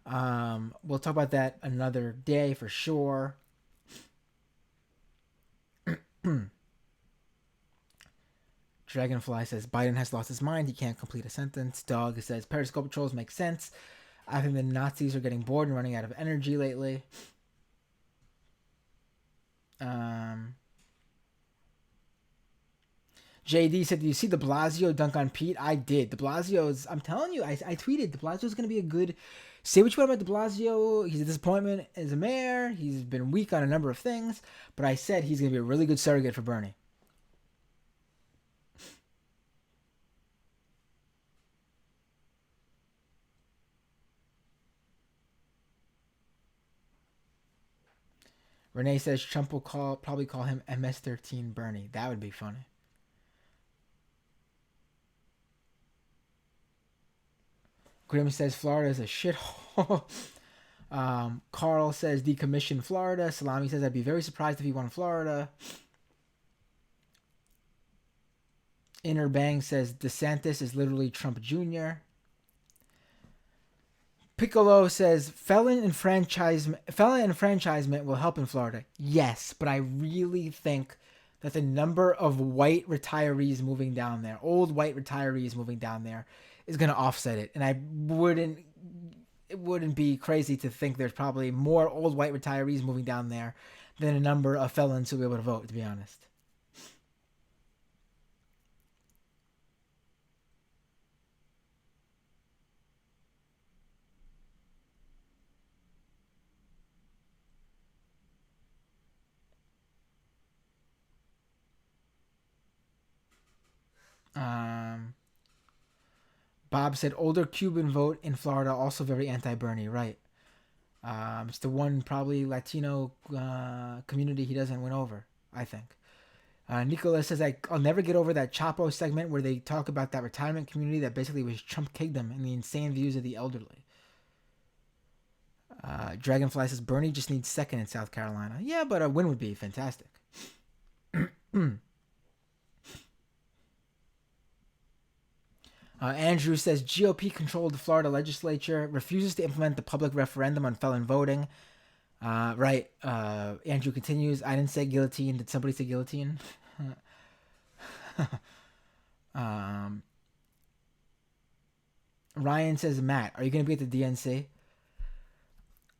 Speaker 1: We'll talk about that another day for sure. Dragonfly says Biden has lost his mind. He can't complete a sentence. Dog says Periscope trolls make sense. I think the Nazis are getting bored and running out of energy lately. JD said, "Did you see De Blasio dunk on Pete?" I did. De Blasio's. I'm telling you, I tweeted. De Blasio's going to be a good. Say what you want about De Blasio. He's a disappointment as a mayor. He's been weak on a number of things, but I said he's going to be a really good surrogate for Bernie. Renee says Trump will probably call him MS-13 Bernie. That would be funny. Grim says Florida is a shithole. Carl says decommission Florida. Salami says I'd be very surprised if he won Florida. Inner Bang says DeSantis is literally Trump Jr. Piccolo says felon enfranchisement will help in Florida. Yes, but I really think that the number of white retirees moving down there, old white retirees moving down there, is going to offset it. And it wouldn't be crazy to think there's probably more old white retirees moving down there than a number of felons who'll be able to vote, to be honest. Um, Bob said older Cuban vote in Florida, also very anti-Bernie. Right. It's the one probably Latino community he doesn't win over, I think. Nicola says, I'll never get over that Chapo segment where they talk about that retirement community that basically was Trump kingdom and the insane views of the elderly. Dragonfly says, Bernie just needs second in South Carolina. Yeah, but a win would be fantastic. Andrew says, GOP controlled the Florida legislature, refuses to implement the public referendum on felon voting. Right. Andrew continues, I didn't say guillotine. Did somebody say guillotine? Ryan says, Matt, are you going to be at the DNC?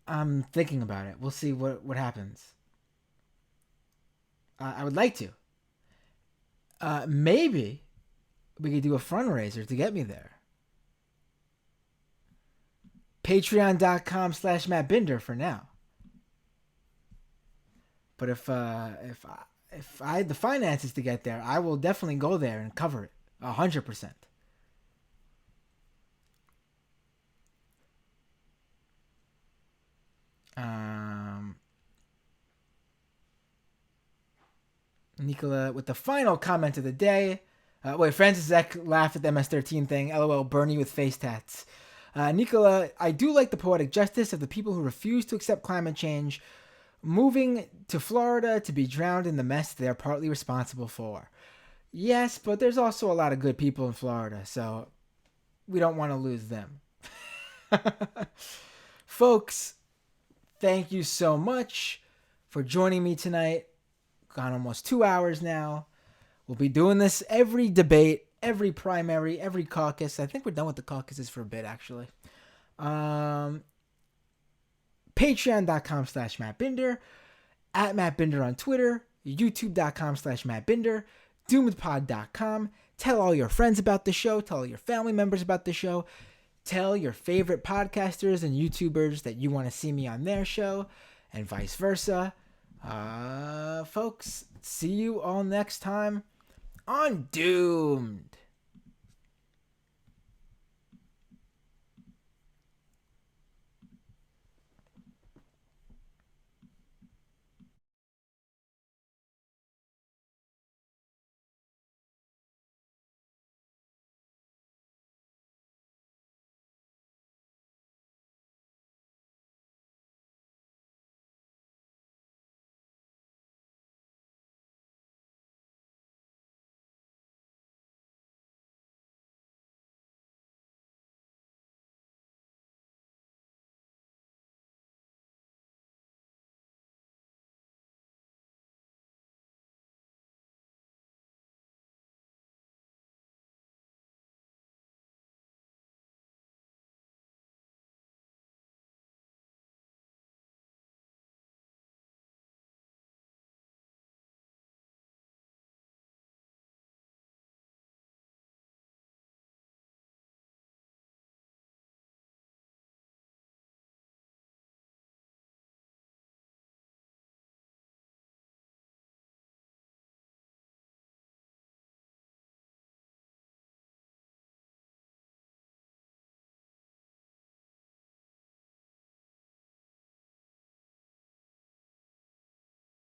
Speaker 1: I'm thinking about it. We'll see what happens. I would like to. Maybe we could do a fundraiser to get me there. Patreon.com/Matt Binder for now. But if I had the finances to get there, I will definitely go there and cover it 100%. Nicola with the final comment of the day. Francis Eck laughed at the MS-13 thing. LOL, Bernie with face tats. Nicola, I do like the poetic justice of the people who refuse to accept climate change moving to Florida to be drowned in the mess they are partly responsible for. Yes, but there's also a lot of good people in Florida, so we don't want to lose them. Folks, thank you so much for joining me tonight. Gone almost 2 hours now. We'll be doing this every debate, every primary, every caucus. I think we're done with the caucuses for a bit, actually. Patreon.com/Matt Binder, at Matt Binder on Twitter, YouTube.com/Matt Binder, DoomedPod.com. Tell all your friends about the show. Tell all your family members about the show. Tell your favorite podcasters and YouTubers that you want to see me on their show, and vice versa. Folks, see you all next time on Doomed.